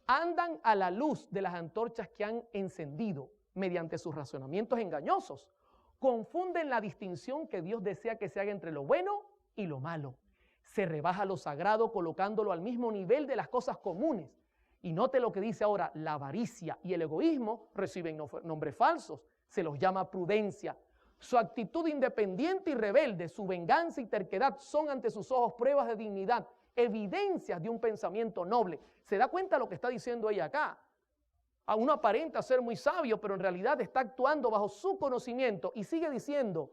Andan a la luz de las antorchas que han encendido mediante sus razonamientos engañosos. Confunden la distinción que Dios desea que se haga entre lo bueno y lo malo. Se rebaja lo sagrado colocándolo al mismo nivel de las cosas comunes. Y note lo que dice ahora, la avaricia y el egoísmo reciben nombres falsos. Se los llama prudencia. Su actitud independiente y rebelde, su venganza y terquedad son ante sus ojos pruebas de dignidad, evidencias de un pensamiento noble. ¿Se da cuenta lo que está diciendo ella acá? A uno aparenta ser muy sabio, pero en realidad está actuando bajo su conocimiento y sigue diciendo,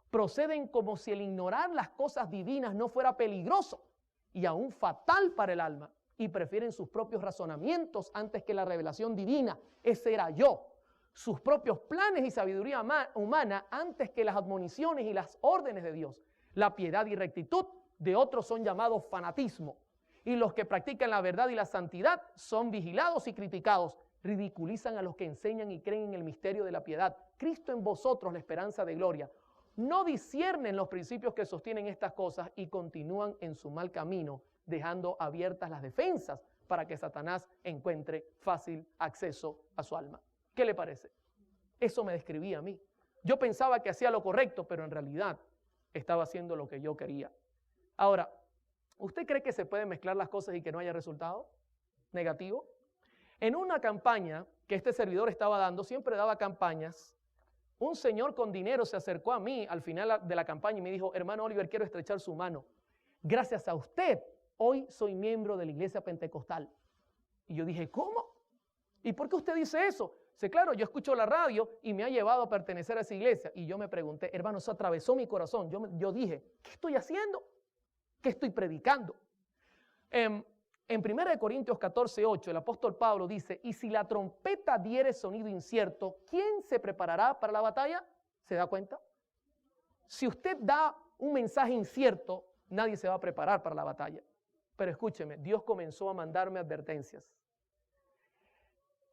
proceden como si el ignorar las cosas divinas no fuera peligroso y aún fatal para el alma, y prefieren sus propios razonamientos antes que la revelación divina. Ese era yo. Sus propios planes y sabiduría humana antes que las admoniciones y las órdenes de Dios. La piedad y rectitud de otros son llamados fanatismo. Y los que practican la verdad y la santidad son vigilados y criticados. Ridiculizan a los que enseñan y creen en el misterio de la piedad. Cristo en vosotros, la esperanza de gloria. No disciernen los principios que sostienen estas cosas y continúan en su mal camino, dejando abiertas las defensas para que Satanás encuentre fácil acceso a su alma. ¿Qué le parece? Eso me describía a mí. Yo pensaba que hacía lo correcto, pero en realidad estaba haciendo lo que yo quería. Ahora, ¿usted cree que se pueden mezclar las cosas y que no haya resultado negativo? En una campaña que este servidor estaba dando, siempre daba campañas, un señor con dinero se acercó a mí al final de la campaña y me dijo, hermano Oliver, quiero estrechar su mano. Gracias a usted, hoy soy miembro de la iglesia pentecostal. Y yo dije, ¿cómo? ¿Y por qué usted dice eso? Dice, claro, yo escucho la radio y me ha llevado a pertenecer a esa iglesia. Y yo me pregunté, hermano, eso atravesó mi corazón. Yo dije, ¿qué estoy haciendo? ¿Qué estoy predicando? En 1 Corintios 14:8, el apóstol Pablo dice, y si la trompeta diere sonido incierto, ¿quién se preparará para la batalla? ¿Se da cuenta? Si usted da un mensaje incierto, nadie se va a preparar para la batalla. Pero escúcheme, Dios comenzó a mandarme advertencias.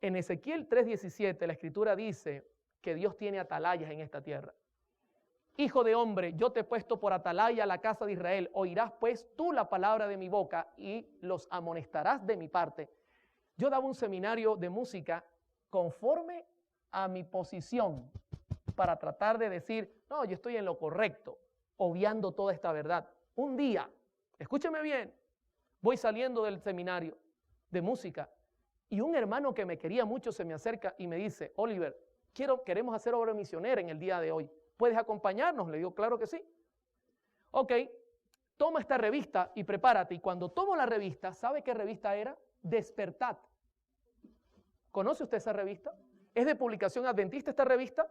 En Ezequiel 3:17 la escritura dice que Dios tiene atalayas en esta tierra. Hijo de hombre, yo te he puesto por atalaya a la casa de Israel. Oirás pues tú la palabra de mi boca y los amonestarás de mi parte. Yo daba un seminario de música conforme a mi posición para tratar de decir, no, yo estoy en lo correcto, obviando toda esta verdad. Un día, escúcheme bien, voy saliendo del seminario de música y un hermano que me quería mucho se me acerca y me dice, Oliver, queremos hacer obra misionera en el día de hoy. ¿Puedes acompañarnos? Le digo, claro que sí. Ok, toma esta revista y prepárate. Y cuando tomo la revista, ¿sabe qué revista era? Despertad. ¿Conoce usted esa revista? ¿Es de publicación adventista esta revista?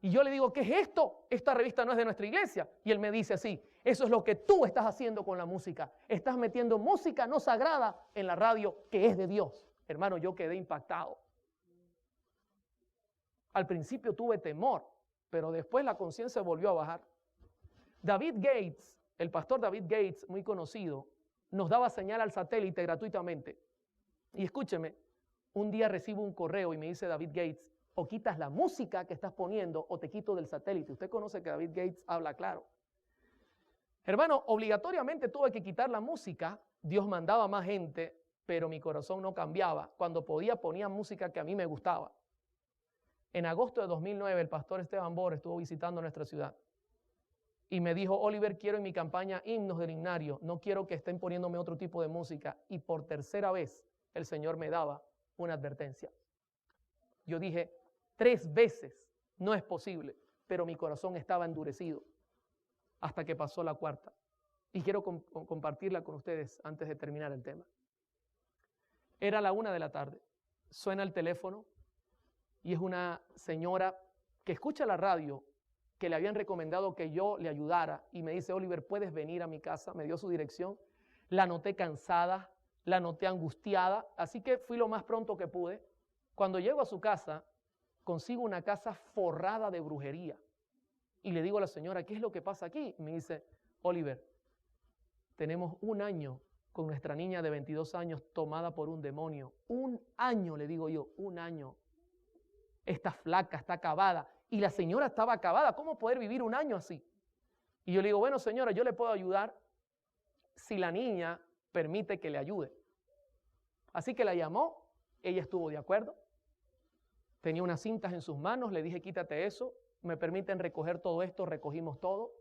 Y yo le digo, ¿qué es esto? Esta revista no es de nuestra iglesia. Y él me dice así, eso es lo que tú estás haciendo con la música. Estás metiendo música no sagrada en la radio que es de Dios. Hermano, yo quedé impactado. Al principio tuve temor, pero después la conciencia volvió a bajar. David Gates, el pastor David Gates, muy conocido, nos daba señal al satélite gratuitamente. Y escúcheme, un día recibo un correo y me dice David Gates, o quitas la música que estás poniendo o te quito del satélite. Usted conoce que David Gates habla claro. Hermano, obligatoriamente tuve que quitar la música. Dios mandaba más gente, pero mi corazón no cambiaba. Cuando podía ponía música que a mí me gustaba. En agosto de 2009 el pastor Esteban Bor estuvo visitando nuestra ciudad y me dijo, Oliver, quiero en mi campaña himnos del himnario, no quiero que estén poniéndome otro tipo de música. Y por tercera vez el Señor me daba una advertencia. Yo dije, 3 veces, no es posible, pero mi corazón estaba endurecido hasta que pasó la 4ª. Y quiero compartirla con ustedes antes de terminar el tema. Era la 1 de la tarde, suena el teléfono y es una señora que escucha la radio, que le habían recomendado que yo le ayudara y me dice, Oliver, ¿puedes venir a mi casa? Me dio su dirección, la noté cansada, la noté angustiada, así que fui lo más pronto que pude. Cuando llego a su casa, consigo una casa forrada de brujería. Y le digo a la señora, ¿qué es lo que pasa aquí? Y me dice, Oliver, tenemos 1 año con nuestra niña de 22 años tomada por un demonio. 1 año, le digo yo, 1 año. Está flaca, está acabada. Y la señora estaba acabada. ¿Cómo poder vivir 1 año así? Y yo le digo, bueno, señora, yo le puedo ayudar si la niña permite que le ayude. Así que la llamó, ella estuvo de acuerdo. Tenía unas cintas en sus manos, le dije, quítate eso, me permiten recoger todo esto, recogimos todo.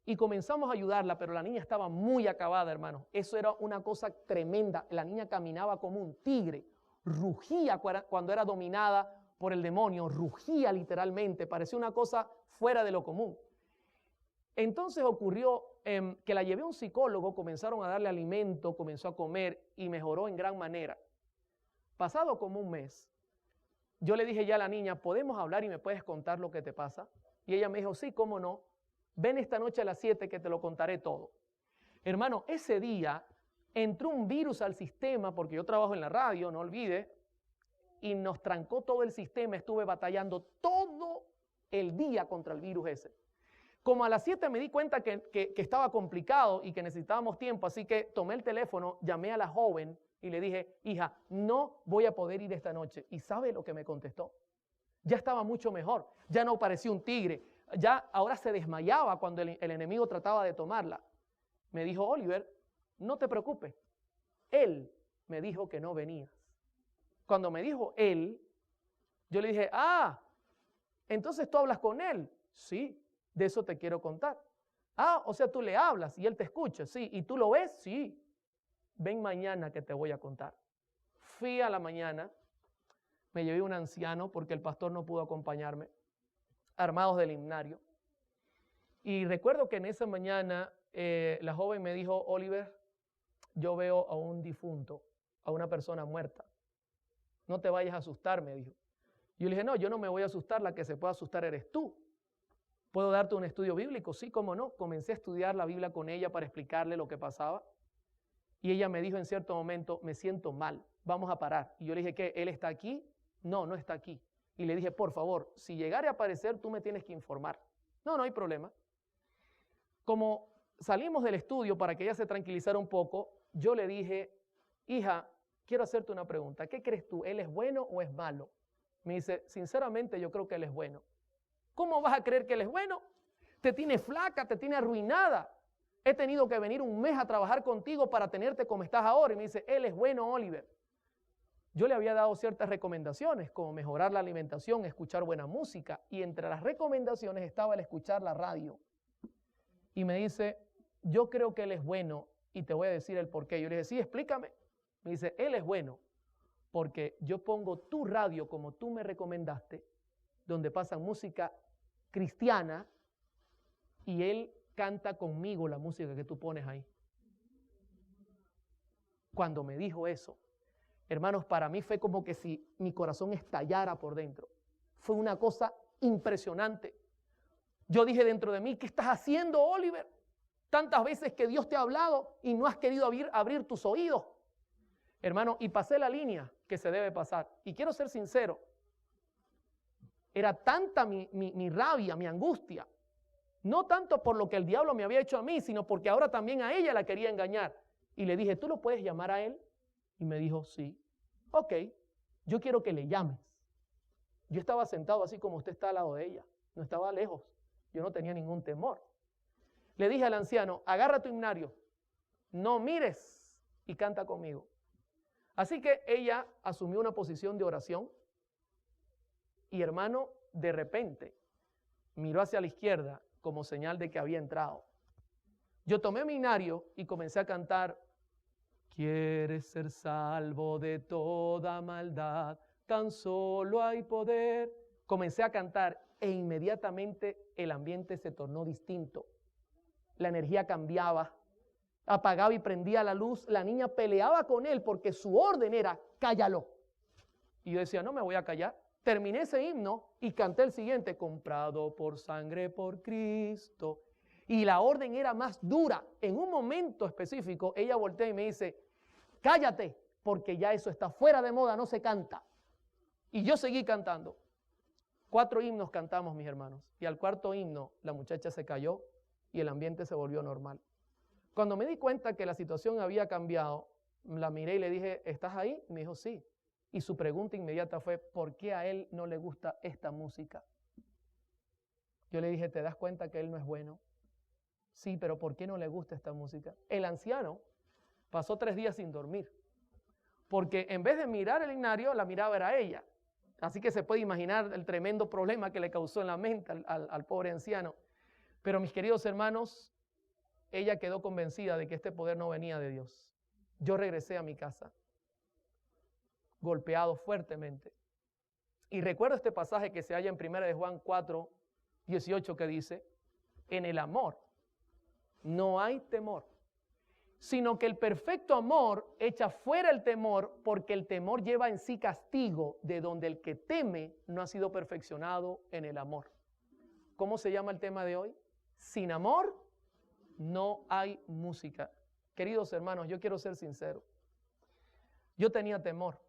Y comenzamos a ayudarla, pero la niña estaba muy acabada, hermano. Eso era una cosa tremenda. La niña caminaba como un tigre, rugía cuando era dominada por el demonio, rugía literalmente, parecía una cosa fuera de lo común. Entonces ocurrió que la llevé a un psicólogo, comenzaron a darle alimento, comenzó a comer y mejoró en gran manera. Pasado como un mes, yo le dije ya a la niña, ¿podemos hablar y me puedes contar lo que te pasa? Y ella me dijo, sí, cómo no. Ven esta noche a las 7 que te lo contaré todo. Hermano, ese día entró un virus al sistema, porque yo trabajo en la radio, no olvide, y nos trancó todo el sistema. Estuve batallando todo el día contra el virus ese. Como a las 7 me di cuenta que estaba complicado y que necesitábamos tiempo, así que tomé el teléfono, llamé a la joven y le dije, hija, no voy a poder ir esta noche. ¿Y sabe lo que me contestó? Ya estaba mucho mejor, ya no parecía un tigre, ya ahora se desmayaba cuando el enemigo trataba de tomarla. Me dijo, Oliver, no te preocupes, él me dijo que no venías. Cuando me dijo él, yo le dije, entonces tú hablas con él. Sí, de eso te quiero contar. O sea, tú le hablas y él te escucha. Sí, ¿y tú lo ves? Sí. Ven mañana que te voy a contar. Fui a la mañana, me llevé un anciano porque el pastor no pudo acompañarme, armados del himnario. Y recuerdo que en esa mañana la joven me dijo, Oliver, yo veo a un difunto, a una persona muerta. No te vayas a asustar, me dijo. Yo le dije, no, yo no me voy a asustar, la que se puede asustar eres tú. ¿Puedo darte un estudio bíblico? Sí, cómo no. Comencé a estudiar la Biblia con ella para explicarle lo que pasaba. Y ella me dijo en cierto momento, me siento mal, vamos a parar. Y yo le dije, ¿qué? ¿Él está aquí? No, no está aquí. Y le dije, por favor, si llegare a aparecer, tú me tienes que informar. No, no hay problema. Como salimos del estudio para que ella se tranquilizara un poco, yo le dije, hija, quiero hacerte una pregunta. ¿Qué crees tú? ¿Él es bueno o es malo? Me dice, sinceramente yo creo que él es bueno. ¿Cómo vas a creer que él es bueno? Te tiene flaca, te tiene arruinada. He tenido que venir un mes a trabajar contigo para tenerte como estás ahora. Y me dice, él es bueno, Oliver. Yo le había dado ciertas recomendaciones, como mejorar la alimentación, escuchar buena música. Y entre las recomendaciones estaba el escuchar la radio. Y me dice, yo creo que él es bueno y te voy a decir el por qué. Yo le dije, sí, explícame. Me dice, él es bueno porque yo pongo tu radio como tú me recomendaste, donde pasan música cristiana y él canta conmigo la música que tú pones ahí. Cuando me dijo eso, hermanos, para mí fue como que si mi corazón estallara por dentro. Fue una cosa impresionante. Yo dije dentro de mí, ¿qué estás haciendo, Oliver? Tantas veces que Dios te ha hablado y no has querido abrir tus oídos. Hermano, y pasé la línea que se debe pasar. Y quiero ser sincero, era tanta mi rabia, mi angustia, no tanto por lo que el diablo me había hecho a mí, sino porque ahora también a ella la quería engañar. Y le dije, ¿tú lo puedes llamar a él? Y me dijo, sí. Ok, yo quiero que le llames. Yo estaba sentado así como usted está al lado de ella. No estaba lejos. Yo no tenía ningún temor. Le dije al anciano, agarra tu himnario, no mires y canta conmigo. Así que ella asumió una posición de oración y, hermano, de repente miró hacia la izquierda como señal de que había entrado. Yo tomé mi himnario y comencé a cantar, ¿quieres ser salvo de toda maldad? Tan solo hay poder. Comencé a cantar e inmediatamente el ambiente se tornó distinto. La energía cambiaba, apagaba y prendía la luz. La niña peleaba con él porque su orden era, cállalo. Y yo decía, no me voy a callar. Terminé ese himno y canté el siguiente, comprado por sangre por Cristo. Y la orden era más dura. En un momento específico, ella voltea y me dice, cállate, porque ya eso está fuera de moda, no se canta. Y yo seguí cantando. 4 himnos cantamos, mis hermanos. Y al 4.º himno, la muchacha se cayó y el ambiente se volvió normal. Cuando me di cuenta que la situación había cambiado, la miré y le dije, ¿estás ahí? Me dijo, sí. Y su pregunta inmediata fue, ¿por qué a él no le gusta esta música? Yo le dije, ¿te das cuenta que él no es bueno? Sí, pero ¿por qué no le gusta esta música? El anciano pasó 3 días sin dormir, porque en vez de mirar el himnario, la miraba era ella. Así que se puede imaginar el tremendo problema que le causó en la mente al pobre anciano. Pero mis queridos hermanos, ella quedó convencida de que este poder no venía de Dios. Yo regresé a mi casa, golpeado fuertemente. Y recuerdo este pasaje que se halla en 1 de Juan 4, 18, que dice, en el amor no hay temor, sino que el perfecto amor echa fuera el temor, porque el temor lleva en sí castigo, de donde el que teme no ha sido perfeccionado en el amor. ¿Cómo se llama el tema de hoy? Sin amor no hay música. Queridos hermanos, yo quiero ser sincero. Yo tenía temor,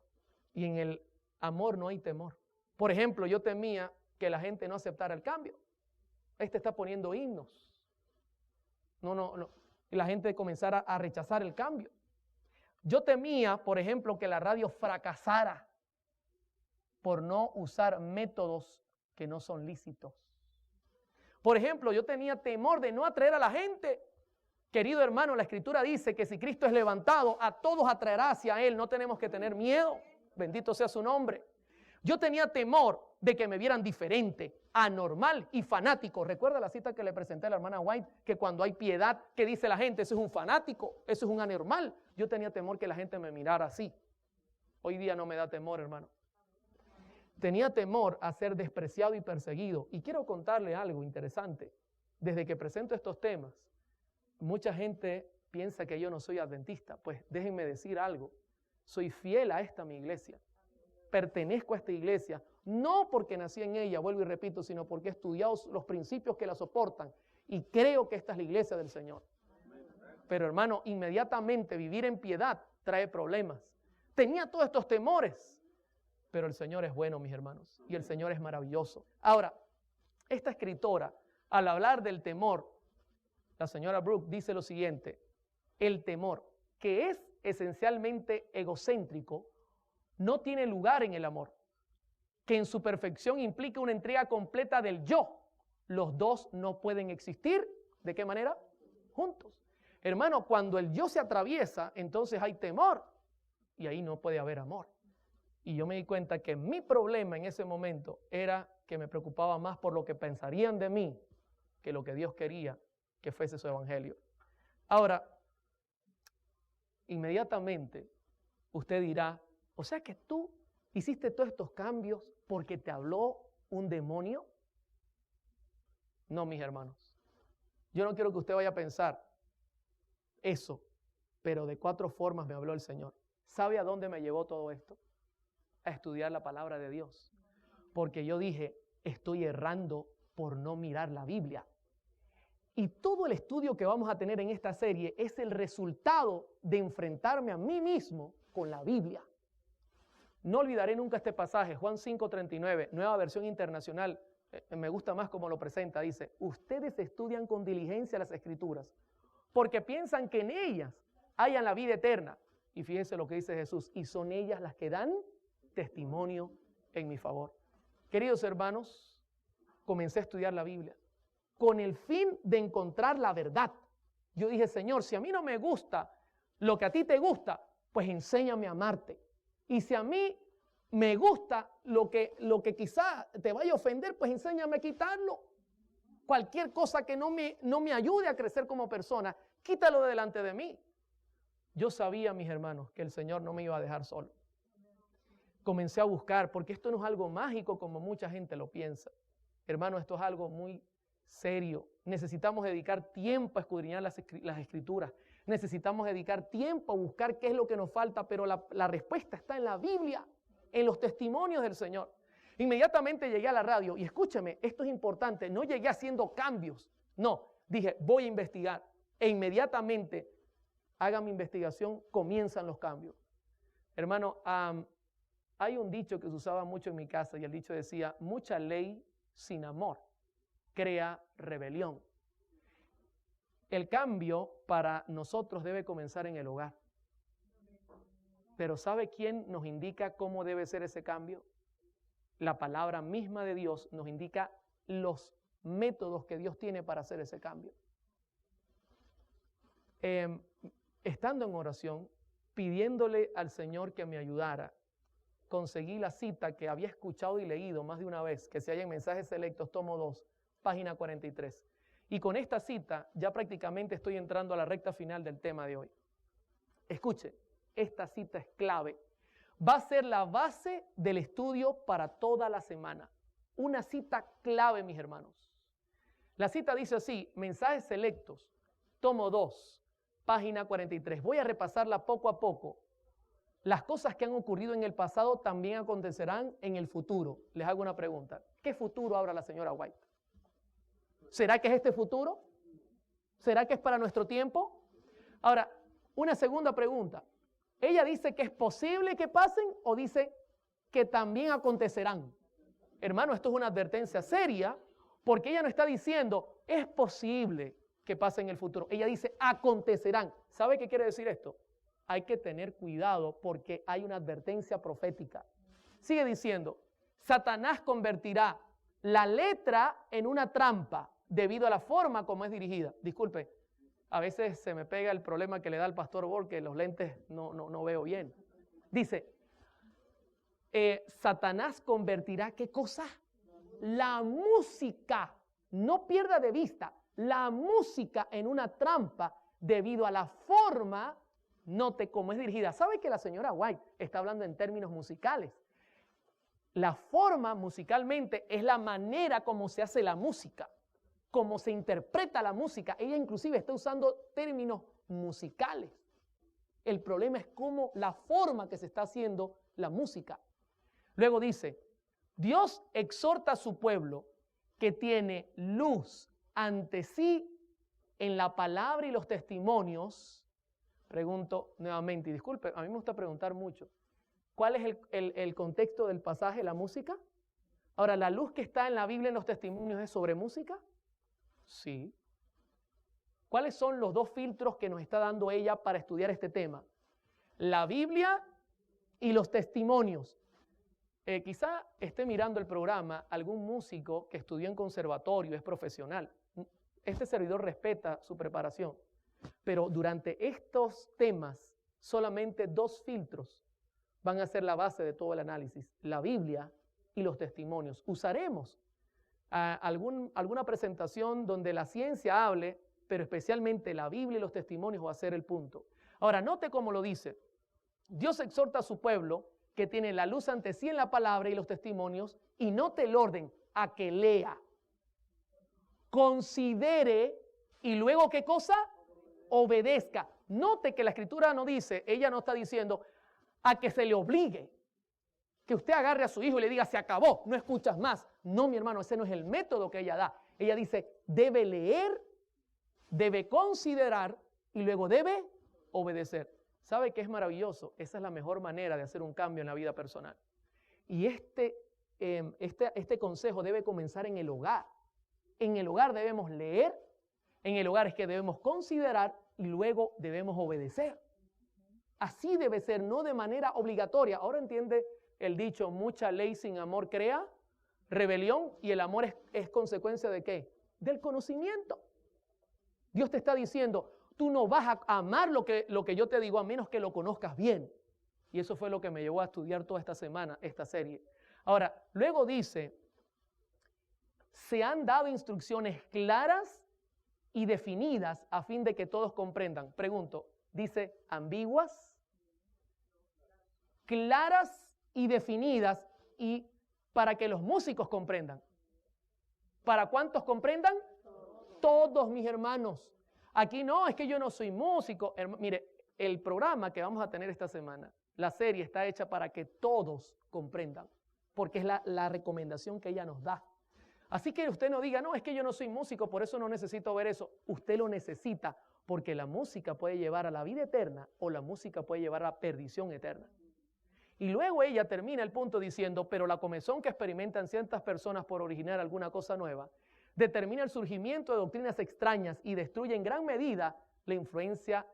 y en el amor no hay temor. Por ejemplo, yo temía que la gente no aceptara el cambio. Está poniendo himnos. No. Y la gente comenzara a rechazar el cambio. Yo temía, por ejemplo, que la radio fracasara por no usar métodos que no son lícitos. Por ejemplo, yo tenía temor de no atraer a la gente. Querido hermano, la Escritura dice que si Cristo es levantado, a todos atraerá hacia Él. No tenemos que tener miedo. Bendito sea su nombre. Yo tenía temor de que me vieran diferente, anormal y fanático. ¿Recuerda la cita que le presenté a la hermana White? Que cuando hay piedad, ¿qué dice la gente? Eso es un fanático, eso es un anormal. Yo tenía temor que la gente me mirara así. Hoy día no me da temor, hermano. Tenía temor a ser despreciado y perseguido. Y quiero contarle algo interesante. Desde que presento estos temas, mucha gente piensa que yo no soy adventista. Pues déjenme decir algo. Soy fiel a esta mi iglesia. Pertenezco a esta iglesia, no porque nací en ella, vuelvo y repito, sino porque he estudiado los principios que la soportan y creo que esta es la iglesia del Señor. Pero hermano, inmediatamente vivir en piedad trae problemas. Tenía todos estos temores, pero el Señor es bueno, mis hermanos, y el Señor es maravilloso. Ahora, esta escritora, al hablar del temor, la señora Brooke dice lo siguiente: el temor, que es esencialmente egocéntrico, no tiene lugar en el amor, que en su perfección implica una entrega completa del yo. Los dos no pueden existir, ¿de qué manera? Juntos. Hermano, cuando el yo se atraviesa, entonces hay temor y ahí no puede haber amor. Y yo me di cuenta que mi problema en ese momento era que me preocupaba más por lo que pensarían de mí que lo que Dios quería que fuese su evangelio. Ahora, inmediatamente usted dirá, o sea que tú hiciste todos estos cambios porque te habló un demonio. No, mis hermanos. Yo no quiero que usted vaya a pensar eso, pero de 4 formas me habló el Señor. ¿Sabe a dónde me llevó todo esto? A estudiar la palabra de Dios. Porque yo dije, estoy errando por no mirar la Biblia. Y todo el estudio que vamos a tener en esta serie es el resultado de enfrentarme a mí mismo con la Biblia. No olvidaré nunca este pasaje, Juan 5:39, Nueva Versión Internacional. Me gusta más cómo lo presenta. Dice, ustedes estudian con diligencia las Escrituras, porque piensan que en ellas hayan la vida eterna. Y fíjense lo que dice Jesús, y son ellas las que dan testimonio en mi favor. Queridos hermanos, comencé a estudiar la Biblia con el fin de encontrar la verdad. Yo dije, Señor, si a mí no me gusta lo que a ti te gusta, pues enséñame a amarte. Y si a mí me gusta lo que quizá te vaya a ofender, pues enséñame a quitarlo. Cualquier cosa que no me ayude a crecer como persona, quítalo de delante de mí. Yo sabía, mis hermanos, que el Señor no me iba a dejar solo. Comencé a buscar, porque esto no es algo mágico como mucha gente lo piensa. Hermano, esto es algo muy serio. Necesitamos dedicar tiempo a escudriñar las Escrituras. Necesitamos dedicar tiempo a buscar qué es lo que nos falta, pero la respuesta está en la Biblia, en los testimonios del Señor. Inmediatamente llegué a la radio y escúcheme, esto es importante, no llegué haciendo cambios, no, dije voy a investigar e inmediatamente haga mi investigación, comienzan los cambios. Hermano, hay un dicho que se usaba mucho en mi casa y el dicho decía, mucha ley sin amor crea rebelión. El cambio para nosotros debe comenzar en el hogar. Pero ¿sabe quién nos indica cómo debe ser ese cambio? La palabra misma de Dios nos indica los métodos que Dios tiene para hacer ese cambio. estando en oración, pidiéndole al Señor que me ayudara, conseguí la cita que había escuchado y leído más de una vez, que se halla en Mensajes Selectos, tomo 2, página 43. Y con esta cita ya prácticamente estoy entrando a la recta final del tema de hoy. Escuche, esta cita es clave. Va a ser la base del estudio para toda la semana. Una cita clave, mis hermanos. La cita dice así, Mensajes Selectos, tomo 2, página 43. Voy a repasarla poco a poco. Las cosas que han ocurrido en el pasado también acontecerán en el futuro. Les hago una pregunta. ¿Qué futuro habla la señora White? ¿Será que es este futuro? ¿Será que es para nuestro tiempo? Ahora, una segunda pregunta. ¿Ella dice que es posible que pasen o dice que también acontecerán? Hermano, esto es una advertencia seria porque ella no está diciendo es posible que pase en el futuro. Ella dice acontecerán. ¿Sabe qué quiere decir esto? Hay que tener cuidado porque hay una advertencia profética. Sigue diciendo, Satanás convertirá la letra en una trampa debido a la forma como es dirigida. Disculpe, a veces se me pega el problema que le da al pastor Bor, que los lentes no veo bien. Dice, Satanás convertirá, ¿qué cosa? La música, no pierda de vista, la música en una trampa debido a la forma, note cómo es dirigida. ¿Sabe que la señora White está hablando en términos musicales? La forma musicalmente es la manera como se hace la música, como se interpreta la música. Ella inclusive está usando términos musicales. El problema es cómo la forma que se está haciendo la música. Luego dice, Dios exhorta a su pueblo que tiene luz ante sí en la palabra y los testimonios. Pregunto nuevamente, y disculpe, a mí me gusta preguntar mucho. ¿Cuál es el contexto del pasaje, la música? Ahora, ¿la luz que está en la Biblia en los testimonios es sobre música? Sí. ¿Cuáles son los dos filtros que nos está dando ella para estudiar este tema? La Biblia y los testimonios. Quizá esté mirando el programa algún músico que estudió en conservatorio, es profesional. Este servidor respeta su preparación. Pero durante estos temas, solamente dos filtros van a ser la base de todo el análisis. La Biblia y los testimonios. Usaremos alguna presentación donde la ciencia hable, pero especialmente la Biblia y los testimonios va a ser el punto. Ahora, note cómo lo dice. Dios exhorta a su pueblo que tiene la luz ante sí en la palabra y los testimonios, y note el orden, a que lea, considere y luego ¿qué cosa? Obedezca. Note que la escritura no dice, ella no está diciendo a que se le obligue, que usted agarre a su hijo y le diga se acabó, no escuchas más. No, mi hermano, ese no es el método que ella da. Ella dice debe leer, debe considerar y luego debe obedecer. ¿Sabe qué es maravilloso? Esa es la mejor manera de hacer un cambio en la vida personal. Y este consejo debe comenzar en el hogar. En el hogar debemos leer, en el hogar es que debemos considerar y luego debemos obedecer. Así debe ser, no de manera obligatoria. Ahora entiende el dicho, mucha ley sin amor crea rebelión, y el amor es consecuencia ¿de qué? Del conocimiento. Dios te está diciendo, tú no vas a amar lo que yo te digo a menos que lo conozcas bien. Y eso fue lo que me llevó a estudiar toda esta semana, esta serie. Ahora, luego dice, se han dado instrucciones claras y definidas a fin de que todos comprendan. Pregunto, ¿dice ambiguas? Claras y definidas, y para que los músicos comprendan. ¿Para cuántos comprendan? Todos, mis hermanos. Aquí no, es que yo no soy músico. Mire, el programa que vamos a tener esta semana, la serie está hecha para que todos comprendan, porque es la recomendación que ella nos da. Así que usted no diga, no, es que yo no soy músico, por eso no necesito ver eso. Usted lo necesita, porque la música puede llevar a la vida eterna o la música puede llevar a la perdición eterna. Y luego ella termina el punto diciendo, pero la comezón que experimentan ciertas personas por originar alguna cosa nueva determina el surgimiento de doctrinas extrañas y destruye en gran medida la influencia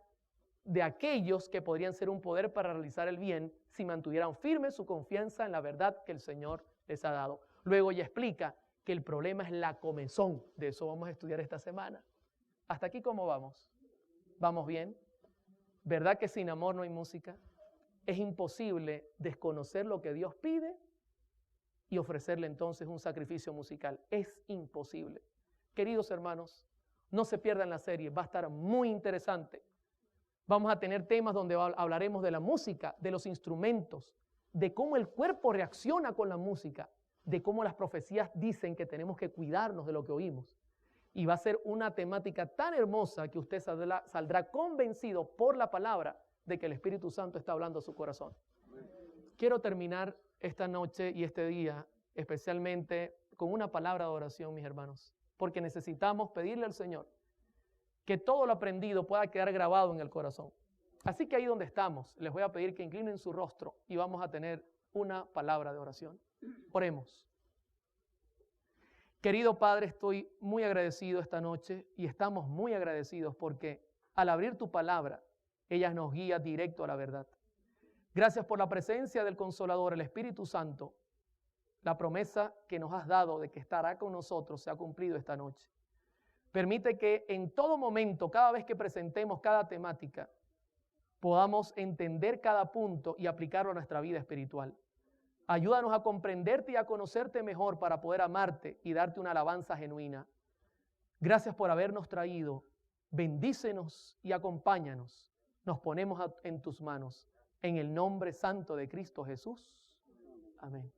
de aquellos que podrían ser un poder para realizar el bien si mantuvieran firme su confianza en la verdad que el Señor les ha dado. Luego ella explica que el problema es la comezón. De eso vamos a estudiar esta semana. ¿Hasta aquí cómo vamos? ¿Vamos bien? ¿Verdad que sin amor no hay música? Es imposible desconocer lo que Dios pide y ofrecerle entonces un sacrificio musical. Es imposible. Queridos hermanos, no se pierdan la serie, va a estar muy interesante. Vamos a tener temas donde hablaremos de la música, de los instrumentos, de cómo el cuerpo reacciona con la música, de cómo las profecías dicen que tenemos que cuidarnos de lo que oímos. Y va a ser una temática tan hermosa que usted saldrá convencido por la palabra de que el Espíritu Santo está hablando a su corazón. Quiero terminar esta noche y este día especialmente con una palabra de oración, mis hermanos, porque necesitamos pedirle al Señor que todo lo aprendido pueda quedar grabado en el corazón. Así que ahí donde estamos, les voy a pedir que inclinen su rostro y vamos a tener una palabra de oración. Oremos. Querido Padre, estoy muy agradecido esta noche y estamos muy agradecidos porque al abrir tu palabra, ella nos guía directo a la verdad. Gracias por la presencia del Consolador, el Espíritu Santo. La promesa que nos has dado de que estará con nosotros se ha cumplido esta noche. Permite que en todo momento, cada vez que presentemos cada temática, podamos entender cada punto y aplicarlo a nuestra vida espiritual. Ayúdanos a comprenderte y a conocerte mejor para poder amarte y darte una alabanza genuina. Gracias por habernos traído. Bendícenos y acompáñanos. Nos ponemos en tus manos. En el nombre santo de Cristo Jesús. Amén.